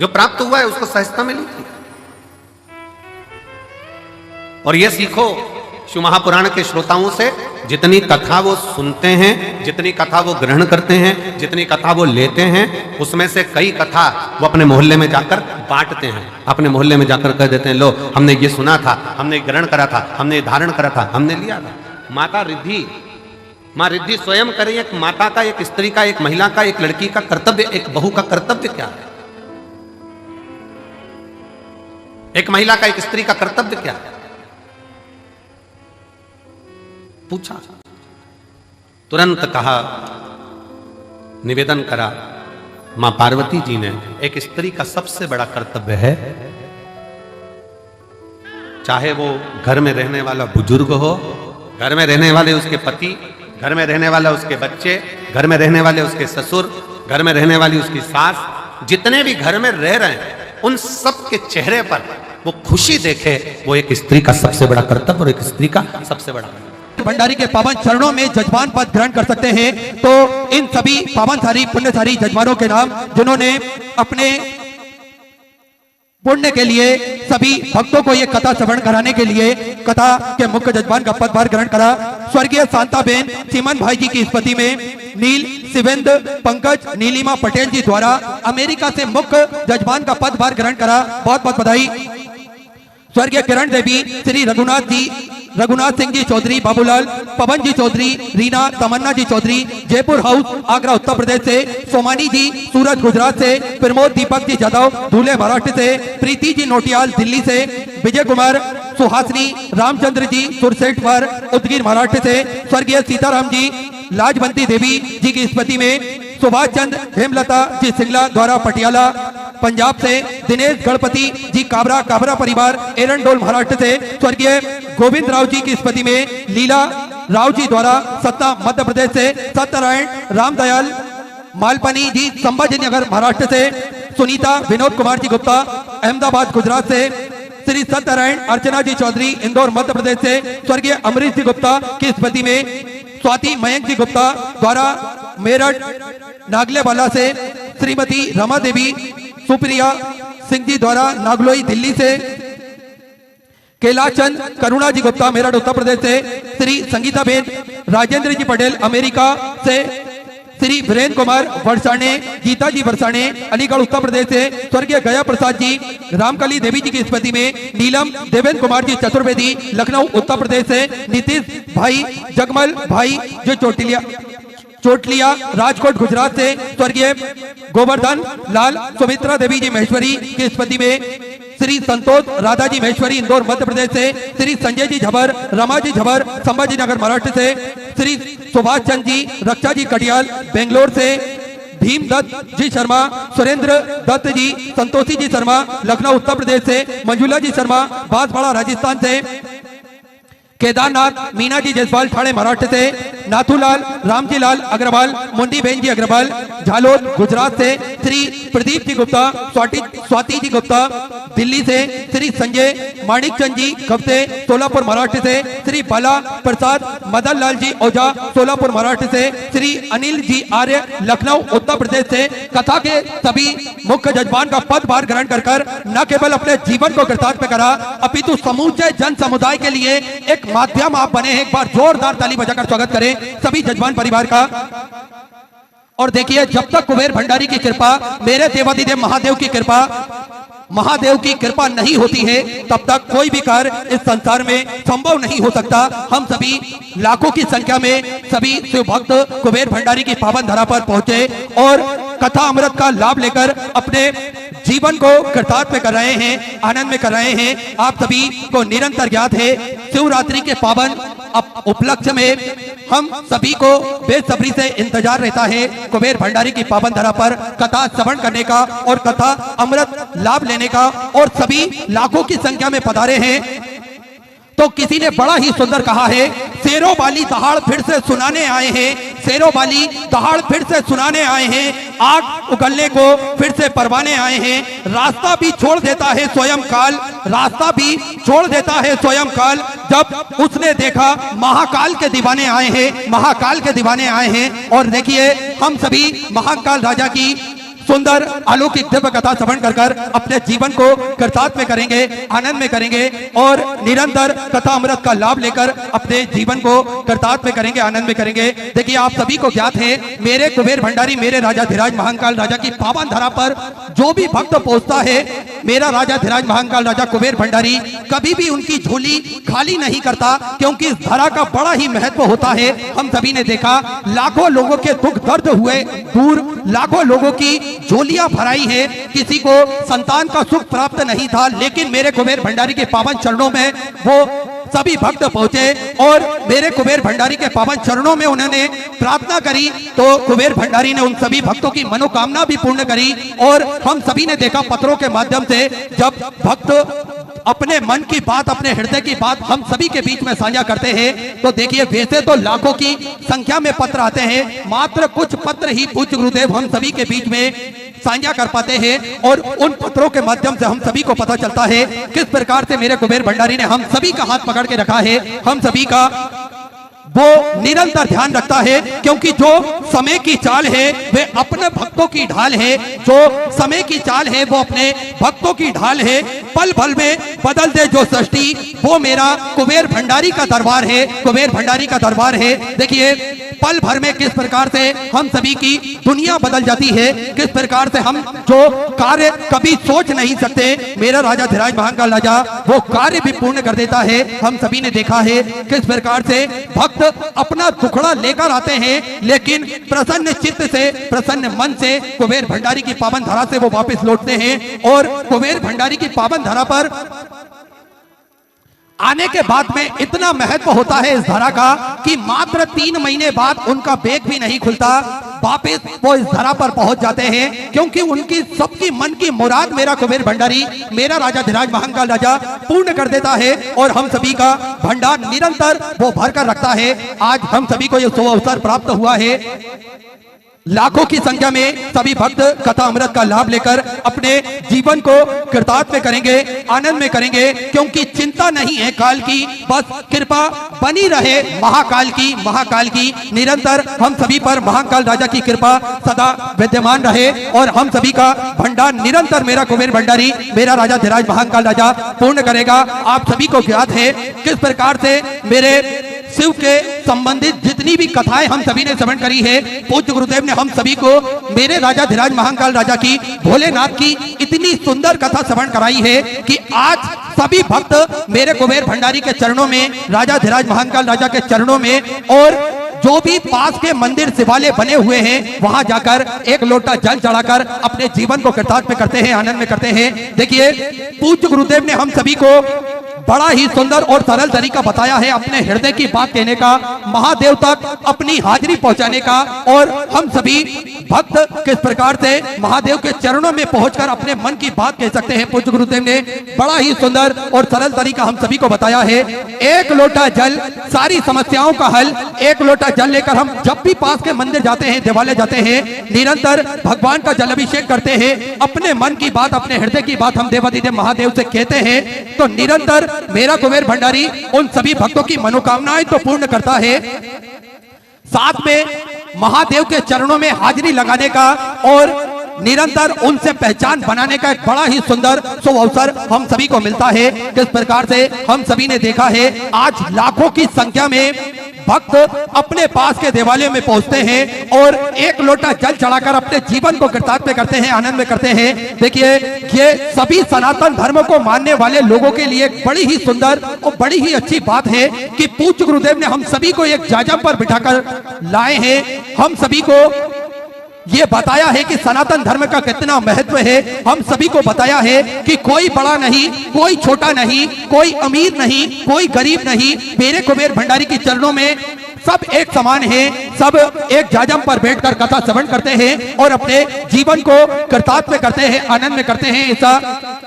जो प्राप्त हुआ है उसको सहजता में लीजिए। और यह सीखो शिव महापुराण के श्रोताओं से, जितनी कथा वो सुनते हैं, जितनी कथा वो ग्रहण करते हैं, जितनी कथा वो लेते हैं, उसमें से कई कथा वो अपने मोहल्ले में जाकर बांटते हैं। अपने मोहल्ले में जाकर कह देते हैं, लो हमने ये सुना था, हमने ग्रहण करा था, हमने धारण करा था, हमने लिया था। माता रिद्धि, माँ रिद्धि स्वयं करें। एक माता का, एक स्त्री का, एक महिला का, एक लड़की का कर्तव्य, एक बहू का कर्तव्य क्या है? एक महिला का, एक स्त्री का कर्तव्य क्या है? पूछा, तुरंत कहा, निवेदन करा मां पार्वती जी ने, एक स्त्री का सबसे बड़ा कर्तव्य है, चाहे वो घर में रहने वाला बुजुर्ग हो, घर में रहने वाले उसके पति, घर में रहने वाला उसके बच्चे, घर में रहने वाले उसके ससुर, घर में रहने वाली उसकी सास, जितने भी घर में रह रहे हैं उन सब के चेहरे पर वो खुशी देखे, वो एक स्त्री का सबसे बड़ा कर्तव्य और एक स्त्री का सबसे बड़ा। भंडारी के पावन चरणों में जजमान पद ग्रहण कर सकते हैं। तो इन सभी पावनधारी पुण्यधारी जजमानों के नाम, जिन्होंने अपने पुण्य के लिए सभी भक्तों को ये कथा श्रवण कराने के लिए कथा के मुख्य जजमान का पदभार ग्रहण करा। स्वर्गीय शांताबेन चिमन भाई जी की स्मृति में नील, शिवेंद्र, पंकज, नीलिमा पटेल जी द्वारा अमेरिका से मुख्य जजमान का पदभार ग्रहण करा। बहुत बहुत बधाई। स्वर्गीय किरण देवी, श्री रघुनाथ सिंह जी चौधरी, बाबूलाल, पवन जी चौधरी, रीना, तमन्ना जी चौधरी, जयपुर हाउस, आगरा उत्तर प्रदेश से, सोमानी जी सूरत गुजरात से, प्रमोद दीपक जी जादव धूले महाराष्ट्र से, प्रीति जी नोटियाल दिल्ली से, विजय कुमार, सुहासिनी, रामचंद्र जी सुरसेठवर उदगीर महाराष्ट्र से, स्वर्गीय सीताराम जी, लाजवंती देवी जी की स्मृति में सुभाष चंद्र हेमलता जी सिंगला द्वारा पटियाला पंजाब से, दिनेश गणपति जी काबरा परिवार एरंडोल महाराष्ट्र से, स्वर्गीय गोविंद राव जी की स्मृति में लीला राव जी द्वारा सतना मध्य प्रदेश से, सत्यनारायण रामदयाल मालपानी जी संभाजी नगर महाराष्ट्र से, सुनीता विनोद कुमार जी गुप्ता अहमदाबाद गुजरात से, श्री सत्यनारायण अर्चना जी चौधरी इंदौर मध्य प्रदेश से स्वर्गीय अमरीश जी गुप्ता की स्मृति में स्वाति मयंक जी गुप्ता द्वारा मेरठ नागलेवाला से श्रीमती रमा देवी सुप्रिया सिंह जी द्वारा नागलोई दिल्ली से कैलाशचंद करुणा जी गुप्ता मेरठ उत्तर प्रदेश से श्री संगीता बेन राजेंद्र जी पटेल अमेरिका से श्री वीरेंद्र कुमार वर्षाणे गीता जी वर्षाणे अलीगढ़ उत्तर प्रदेश से स्वर्गीय गया प्रसाद जी रामकली देवी जी की स्मृति में नीलम देवेंद्र कुमार जी चतुर्वेदी लखनऊ उत्तर प्रदेश से नीतीश भाई जगमल भाई जो चोटलिया राजकोट गुजरात से स्वर्गीय गोवर्धन लाल सुमित्रा देवी जी महेश्वरी की स्मृति में श्री संतोष राधा जी महेश्वरी इंदौर मध्य प्रदेश से श्री संजय जी झबर रमा जी झबर संभाजी नगर महाराष्ट्र से श्री सुभाष चंद जी रक्षा जी कटियाल बेंगलोर से भीम दत्त जी शर्मा सुरेंद्र दत्त जी संतोषी जी शर्मा लखनऊ उत्तर प्रदेश से मंजुला जी शर्मा बांसवाड़ा राजस्थान से केदारनाथ मीना जी जसपाल ठाणे महाराष्ट्र से नाथूलाल रामजी लाल अग्रवाल मुंडी बेन जी अग्रवाल झालोद गुजरात से श्री प्रदीप जी गुप्ता स्वाति जी गुप्ता दिल्ली से श्री संजय माणिक चंद जी खपसे सोलापुर महाराष्ट्र से श्री बाला प्रसाद मदन लाल जी ओझा सोलापुर महाराष्ट्र से श्री अनिल जी आर्य लखनऊ उत्तर प्रदेश से कथा के सभी मुख्य जजमान का पदभार ग्रहण कर न केवल अपने जीवन को कृतार्थ करा अपितु समूचे जन समुदाय के लिए एक माध्यम आप बने हैं। एक बार जोरदार ताली बजाकर स्वागत करें सभी जजमान परिवार का। और देखिए जब तक कुबेर भंडारी की कृपा मेरे देवाधिदेव महादेव की कृपा नहीं होती है तब तक कोई भी कार्य इस संसार में संभव नहीं हो सकता। हम सभी लाखों की संख्या में सभी शिव भक्त कुबेर भंडारी की पावन धरा पर पहुंचे और कथा अमृत का लाभ लेकर अपने जीवन को कृतार्थ में कर रहे हैं, आनंद में कर रहे हैं। आप सभी को निरंतर ज्ञात है शिवरात्रि के पावन उपलक्ष्य में हम सभी को बेसब्री से इंतजार रहता है कुबेर भंडारी की पावन धरा पर कथा श्रवण करने का और कथा अमृत लाभ लेने का। और सभी लाखों की संख्या में पधारे हैं तो किसी ने बड़ा ही सुंदर कहा है, शेरों वाली दहाड़ फिर से सुनाने आए हैं, शेरों वाली दहाड़ फिर से सुनाने आए हैं, आग उगलने को फिर से परवाने आए हैं। रास्ता भी छोड़ देता है स्वयं काल, रास्ता भी छोड़ देता है स्वयं काल। जब उसने देखा महाकाल के दीवाने आए हैं, महाकाल के दीवाने आए हैं। और देखिए हम सभी महाकाल राजा की सुंदर अलौकिक दिव्य कथा श्रवण कर अपने जीवन को कृतार्थ में करेंगे, आनंद में करेंगे और निरंतर कथा अमृत का लाभ लेकर अपने जीवन को कृतार्थ में करेंगे, आनंद में करेंगे। देखिए आप सभी को ज्ञात है मेरे कुबेर भंडारी मेरे राजाधिराज महाकाल राजा की पावन धरा पर जो भी भक्त पहुंचता है मेरा राजाधिराज महाकाल राजा कुबेर भंडारी कभी भी उनकी झोली खाली नहीं करता, क्योंकि इस धरा का बड़ा ही महत्व होता है। हम सभी ने देखा लाखों लोगों के दुख दर्द हुए दूर, लाखों लोगों की झोलियां भराई है, किसी को संतान का सुख प्राप्त नहीं था, लेकिन मेरे कुबेर भंडारी के पावन चरणों में वो सभी भक्त पहुंचे और मेरे कुबेर भंडारी के पावन चरणों में उन्होंने प्रार्थना करी तो कुबेर भंडारी ने उन सभी भक्तों की मनोकामना भी पूर्ण करी। और हम सभी ने देखा पत्रों के माध्यम से जब भक्त अपने मन की बात, अपने हृदय की बात हम सभी के बीच में साझा करते हैं तो देखिए वैसे तो लाखों की संख्या में पत्र आते हैं, मात्र कुछ पत्र ही पूज्य गुरुदेव हम सभी के बीच में साझा कर पाते हैं और उन पत्रों के माध्यम से हम सभी को पता चलता है किस प्रकार से मेरे कुबेर भंडारी ने हम सभी का हाथ पकड़ के रखा है, हम सभी का वो निरंतर ध्यान रखता है, क्योंकि जो समय की चाल है वे अपने भक्तों की ढाल है, जो समय की चाल है वो अपने भक्तों की ढाल है। पल भर में बदल दे जो सृष्टि वो मेरा कुबेर भंडारी का दरबार है, कुबेर भंडारी का दरबार है। देखिए पल भर में किस प्रकार से हम सभी की दुनिया बदल जाती है, किस प्रकार से हम जो कार्य कभी सोच नहीं सकते मेरा राजाधिराज महाकाल राजा वो कार्य भी पूर्ण कर देता है। हम सभी ने देखा है किस प्रकार से भक्त अपना दुखड़ा लेकर आते हैं, लेकिन प्रसन्न चित्त से, प्रसन्न मन से कुबेर भंडारी की पावन धरा से वो वापस लौटते हैं। और कुबेर भंडारी की पावन धरा पर आने के बाद में इतना महत्व होता है इस धरा का कि मात्र 3 महीने बाद उनका बैग भी नहीं खुलता, वापस वो इस धरा पर पहुंच जाते हैं, क्योंकि उनकी सबकी मन की मुराद मेरा कुबेर भंडारी मेरा राजाधिराज महाकाल राजा पूर्ण कर देता है और हम सभी का भंडार निरंतर वो भर कर रखता है। आज हम सभी को यह शुभ अवसर प्राप्त हुआ है लाखों की संख्या में सभी भक्त कथा अमृत का लाभ लेकर अपने जीवन को कृतार्थ में करेंगे, आनंद में करेंगे, क्योंकि चिंता नहीं है काल की, बस कृपा बनी रहे महाकाल की निरंतर हम सभी पर महाकाल राजा की कृपा सदा विद्यमान रहे और हम सभी का भंडार निरंतर मेरा कुबेर भंडारी, मेरा राजा धीराज महाकाल राजा पूर्ण करेगा। आप सभी को ज्ञात है किस प्रकार से मेरे शिव के संबंधित जितनी भी कथाएं हम सभी ने श्रवण करी है, पूज्य गुरुदेव ने हम सभी को मेरे राजा धीराज महाकाल राजा की, भोलेनाथ की इतनी सुंदर कथा श्रवण कराई है कि आज सभी भक्त मेरे कुबेर भंडारी के चरणों में, राजा धीराज महाकाल राजा के चरणों में, और जो भी पास के मंदिर शिवालय बने हुए हैं वहां जाकर एक लोटा जल चढ़ाकर अपने जीवन को कृतार्थ में करते हैं, आनंद में करते हैं। देखिए पूज्य गुरुदेव ने हम सभी को बड़ा ही सुंदर और सरल तरीका बताया है अपने हृदय की बात कहने का, महादेव तक अपनी हाजिरी पहुंचाने का, और हम सभी भक्त किस प्रकार से महादेव के चरणों में पहुंचकर अपने मन की बात कह सकते हैं। पूज्य गुरुदेव ने बड़ा ही सुंदर और सरल तरीका हम सभी को बताया है। एक लोटा जल सारी समस्याओं का हल, एक लोटा जल लेकर हम जब भी पास के मंदिर जाते हैं, देवालय जाते हैं, निरंतर भगवान का जल अभिषेक करते हैं, अपने मन की बात, अपने हृदय की बात हम देवाधिदेव महादेव से कहते हैं, तो निरंतर मेरा कुबेर भंडारी उन सभी भक्तों की मनोकामनाएं तो पूर्ण करता है, साथ में महादेव के चरणों में हाजिरी लगाने का और निरंतर उनसे पहचान बनाने का एक बड़ा ही सुंदर शुभ अवसर हम सभी को मिलता है। किस प्रकार से हम सभी ने देखा है आज लाखों की संख्या में भक्त अपने पास के देवालय में पहुंचते हैं और एक लोटा जल चढ़ाकर अपने जीवन को कृतार्थ में करते हैं, आनंद में करते हैं। देखिए ये सभी सनातन धर्म को मानने वाले लोगों के लिए बड़ी ही सुंदर और बड़ी ही अच्छी बात है कि पूज्य गुरुदेव ने हम सभी को एक जाजम पर बिठाकर लाए हैं, हम सभी को ये बताया है कि सनातन धर्म का कितना महत्व है। हम सभी को बताया है कि कोई बड़ा नहीं, कोई छोटा नहीं, कोई अमीर नहीं, कोई गरीब नहीं, मेरे कुबेर भंडारी के चरणों में सब एक समान है, सब एक जाजम पर बैठकर कथा श्रवण करते हैं और अपने जीवन को कृतार्थ में करते हैं, आनंद में करते हैं। ऐसा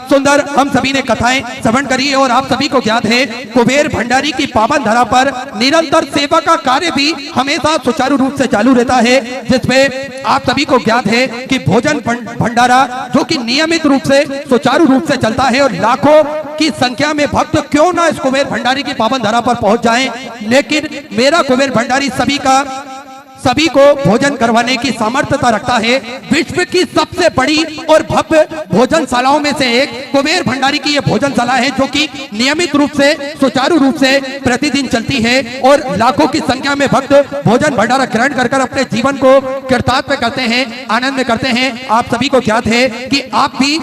सुंदर हम सभी ने कथाएं श्रवण करी है और आप सभी को ज्ञात है कुबेर भंडारी की पावन धरा पर निरंतर सेवा का कार्य भी हमेशा सुचारू रूप से चालू रहता है, जिसमें आप सभी को ज्ञात है कि भोजन भंडारा जो कि नियमित रूप से सुचारू रूप से चलता है और लाखों की संख्या में भक्त क्यों ना इस कुबेर भंडारी की पावन धरा पर पहुंच जाएं, लेकिन मेरा कुबेर भंडारी सभी को भोजन करवाने की सामर्थ्यता रखता है। विश्व की सबसे बड़ी और भव्य भोजनशालाओं में से एक कुबेर भंडारी की यह भोजनशाला है, जो कि नियमित रूप से सुचारू रूप से प्रतिदिन चलती है और लाखों की संख्या में भक्त भोजन भंडारा ग्रहण कर अपने जीवन को कृतार्थ में करते हैं, आनंद में करते हैं। आप सभी को ज्ञात है कि आप भी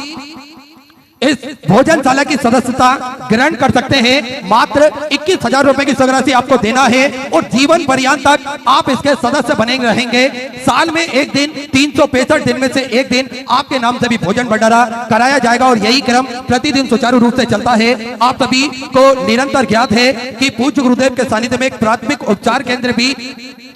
इस भोजनशाला की सदस्यता ग्रहण कर सकते हैं। मात्र 21,000 रुपए की राशि आपको देना है और जीवन पर्यंत तक आप इसके सदस्य बने रहेंगे। साल में एक दिन, 365 दिन में से एक दिन आपके नाम से भी भोजन भंडारा कराया जाएगा और यही क्रम प्रतिदिन सुचारू रूप से चलता है। आप सभी को निरंतर ज्ञात है कि पूज्य गुरुदेव के सानिध्य में एक प्राथमिक उपचार केंद्र भी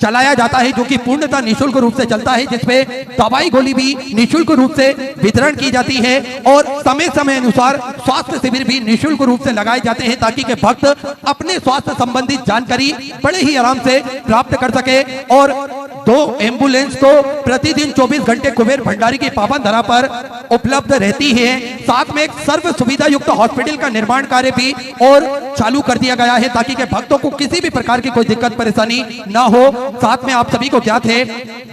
चलाया जाता है, जो कि पूर्णतः निःशुल्क रूप से चलता है, जिसमें दवाई गोली भी निःशुल्क रूप से वितरण की जाती है और समय समय अनुसार स्वास्थ्य शिविर भी निःशुल्क रूप से लगाए जाते हैं, ताकि के भक्त अपने स्वास्थ्य संबंधित जानकारी बड़े ही आराम से प्राप्त कर सके। और 2 एम्बुलेंस तो प्रतिदिन 24 घंटे कुबेर भंडारी की पावन धरा पर उपलब्ध रहती है। साथ में एक सर्व सुविधा युक्त हॉस्पिटल का निर्माण कार्य भी और चालू कर दिया गया है, ताकि के भक्तों को किसी भी प्रकार की कोई दिक्कत परेशानी ना हो। साथ में आप सभी को ज्ञात है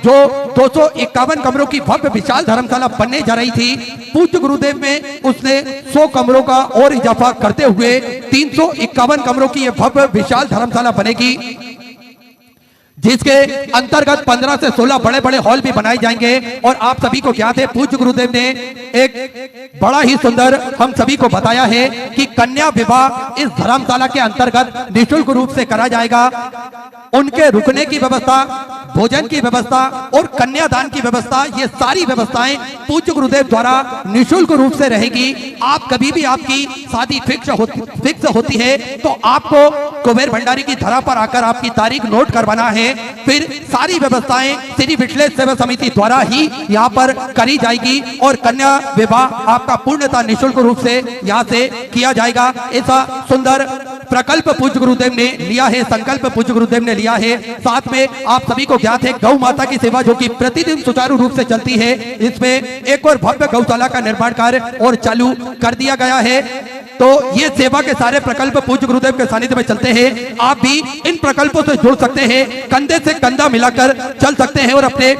जो 251 कमरों की भव्य विशाल धर्मशाला बनने जा रही थी, पूज्य गुरुदेव में उसने 100 कमरों का और इजाफा करते हुए 351 कमरों की यह भव्य विशाल धर्मशाला बनेगी, जिसके अंतर्गत 15 से 16 बड़े बड़े हॉल भी बनाए जाएंगे। और आप सभी को ज्ञात है पूज्य गुरुदेव ने एक बड़ा ही सुंदर हम सभी को बताया है कि कन्या विवाह इस धर्मशाला के अंतर्गत निःशुल्क रूप से करा जाएगा। उनके रुकने की व्यवस्था, भोजन की व्यवस्था और कन्यादान की व्यवस्था, ये सारी व्यवस्थाएं पूज्य गुरुदेव द्वारा निःशुल्क रूप से रहेगी। आप कभी भी आपकी शादी फिक्स होती है तो आपको कुबेर भंडारी की धरा पर आकर आपकी तारीख नोट करवाना है, फिर सारी व्यवस्थाएं श्री विठलेश सेवा समिति द्वारा ही यहाँ पर करी जाएगी और कन्या विवाह आपका पूर्णतः निःशुल्क रूप से यहाँ से किया जाएगा। ऐसा सुंदर प्रकल्प पूज्य गुरुदेव ने लिया है, संकल्प पूज्य गुरुदेव ने लिया है। साथ में आप सभी को ज्ञात है गौ माता की सेवा जो कि प्रतिदिन सुचारू रूप से चलती है, इसमें एक और भव्य गौशाला का निर्माण कार्य और चालू कर दिया गया है। तो ये सेवा के सारे प्रकल्प पूज्य गुरुदेव के सानिध्य में चलते हैं। आप भी इन प्रकल्पों से जुड़ सकते हैं, कंधे से कंधा मिलाकर चल सकते हैं और अपने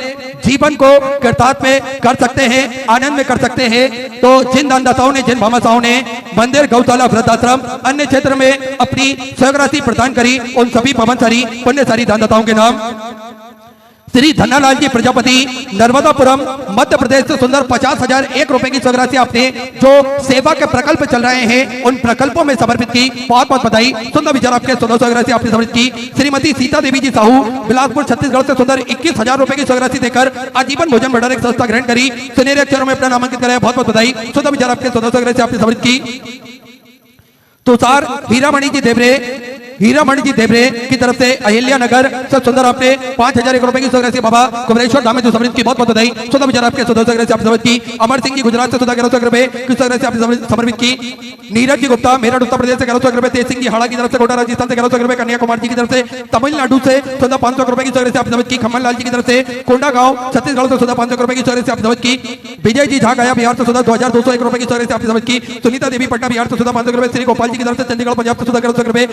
जीवन को कृतार्थ में कर सकते हैं, आनंद में कर सकते हैं। तो जिन दानदाताओं ने, जिन भामाशाहों ने मंदिर, गौशाला, वृद्धाश्रम, अन्य क्षेत्र में अपनी सहयोग प्रदान करी, उन सभी पवनसारी पुण्यसारी दानदाताओं के नाम श्री धन्नालाल जी प्रजापति, नर्मदापुरम, मध्य प्रदेश से सुंदर 50,001 रुपए की सहयोग आपने जो सेवा के प्रकल्प चल रहे हैं उन प्रकल्पों में समर्पित की। बहुत बहुत बधाई। सुंदर विचार आपके सहयोग आपने समर्पित की। श्रीमती सीता देवी जी साहू, बिलासपुर छत्तीसगढ़ से सुंदर 21,000 रुपए की सहयोग देकर आजीवन भोजन भंडार एक संस्था ग्रहण करी, सुनहरे अक्षरों में अपना नामांकित कराया। बहुत बहुत बधाई। सुंदर विचार आपके सहयोग आपने समर्पित की। तुषार हीरामणि जी देवरे की तरफ से अहिल्या नगर से सुंदर आपने 5,001 रुपए की सहयोग बाबा कुबरेश्वर धाम में जो समर्पित की। बहुत बहुत बधाई। सुंदर विचार आपके सहयोग आपने समर्पित की। अमर सिंह जी गुजरात से सुधा 1100 रुपए की सहयोग आपने समर्पित की। नीरज जी गुप्ता मेरठ उत्तर प्रदेश से 1100 रुपए, तेज सिंह जी हाड़ा की तरफ से कोटा राजस्थान से 1100 रुपए, कन्याकुमारी जी की तरफ से तमिलनाडु से सुधा 500 रुपए की सहयोग आपने समर्पित की। खम्मन लाल जी की तरफ से कोंडा गांव छत्तीसगढ़ से सुधा 500 रुपए की सहयोग आपने समर्पित की। विजय जी झा गया बिहार से सुधा 2,201 रुपए की सहयोग आपने समर्पित की। सुनीता देवी पटना बिहार से सुधा 500 रुपए, श्री गोपाल जी की तरफ से चंडीगढ़ पंजाब से सुधा 1100 रुपए,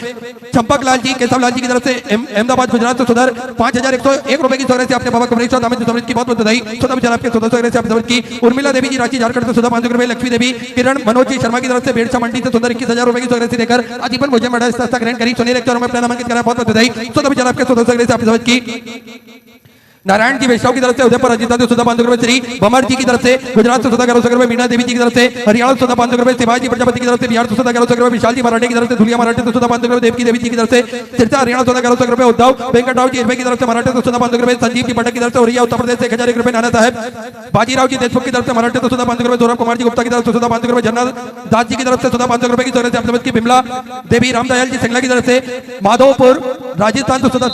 चंपक लाल जी लाल जी की तरफ से अहमदाबाद गुजरात से सुधर 5,101 रुपए की सहयोग आपने बाबा कुबरेश्वर धाम में समर्पित की। बहुत बधाई। सुधा विचार आपके सहयोग आपने समर्पित की। उर्मिला देवी जी रांची झारखंड से सुधा 500 रुपए, लक्ष्मी देवी किरण मनोज जी शर्मा की तरफ से बेड़सा मंडी से सुंदर 21,000 रुपए की सहयोग देकर आजीवन भोजन भंडार संस्था ग्रहण करी, सुनहरे अक्षरों में अपना नामांकित कराया। बहुत बहुत बधाई। सुधा विचार आपके सहयोग आपने समर्पित की। नारायण जी वैष्णव की तरफ से उदयपुर अजिता से सुधा 500 रुपए, श्री भमर जी की तरफ से गुजरात से सुधा 1100 रुपए, मीना देवी जी की तरफ से हरियाणा से सुधा 500 रुपए, शिवाजी प्रजापति की तरफ से बिहार से सुधा 1100 रुपए, विशाल जी मराठे की तरफ से धुलिया मराठे से सुधा 500 रुपए, देवकी देवी जी की तरफ से सिरसा हरियाणा सुधा 1100 रुपए, उद्धव वेंकटराव जी की तरफ से मराठे से सुधा 500 रुपए, संजीव जी भट्ट की तरफ से उरिया उत्तर प्रदेश से 1,001 रुपए, नाना साहब बाजीराव जी देशमुख की तरफ से मराठे से सुधा 500 रुपए, सौरभ कुमार जी गुप्ता की तरफ से सुधा 500 रुपए, झरना दास जी की तरफ से सुधा 500 रुपए की सहयोग आपने समर्पित की। बिमला देवी रामदयाल जी सिंगला की तरफ से माधोपुर राजस्थान से सुधा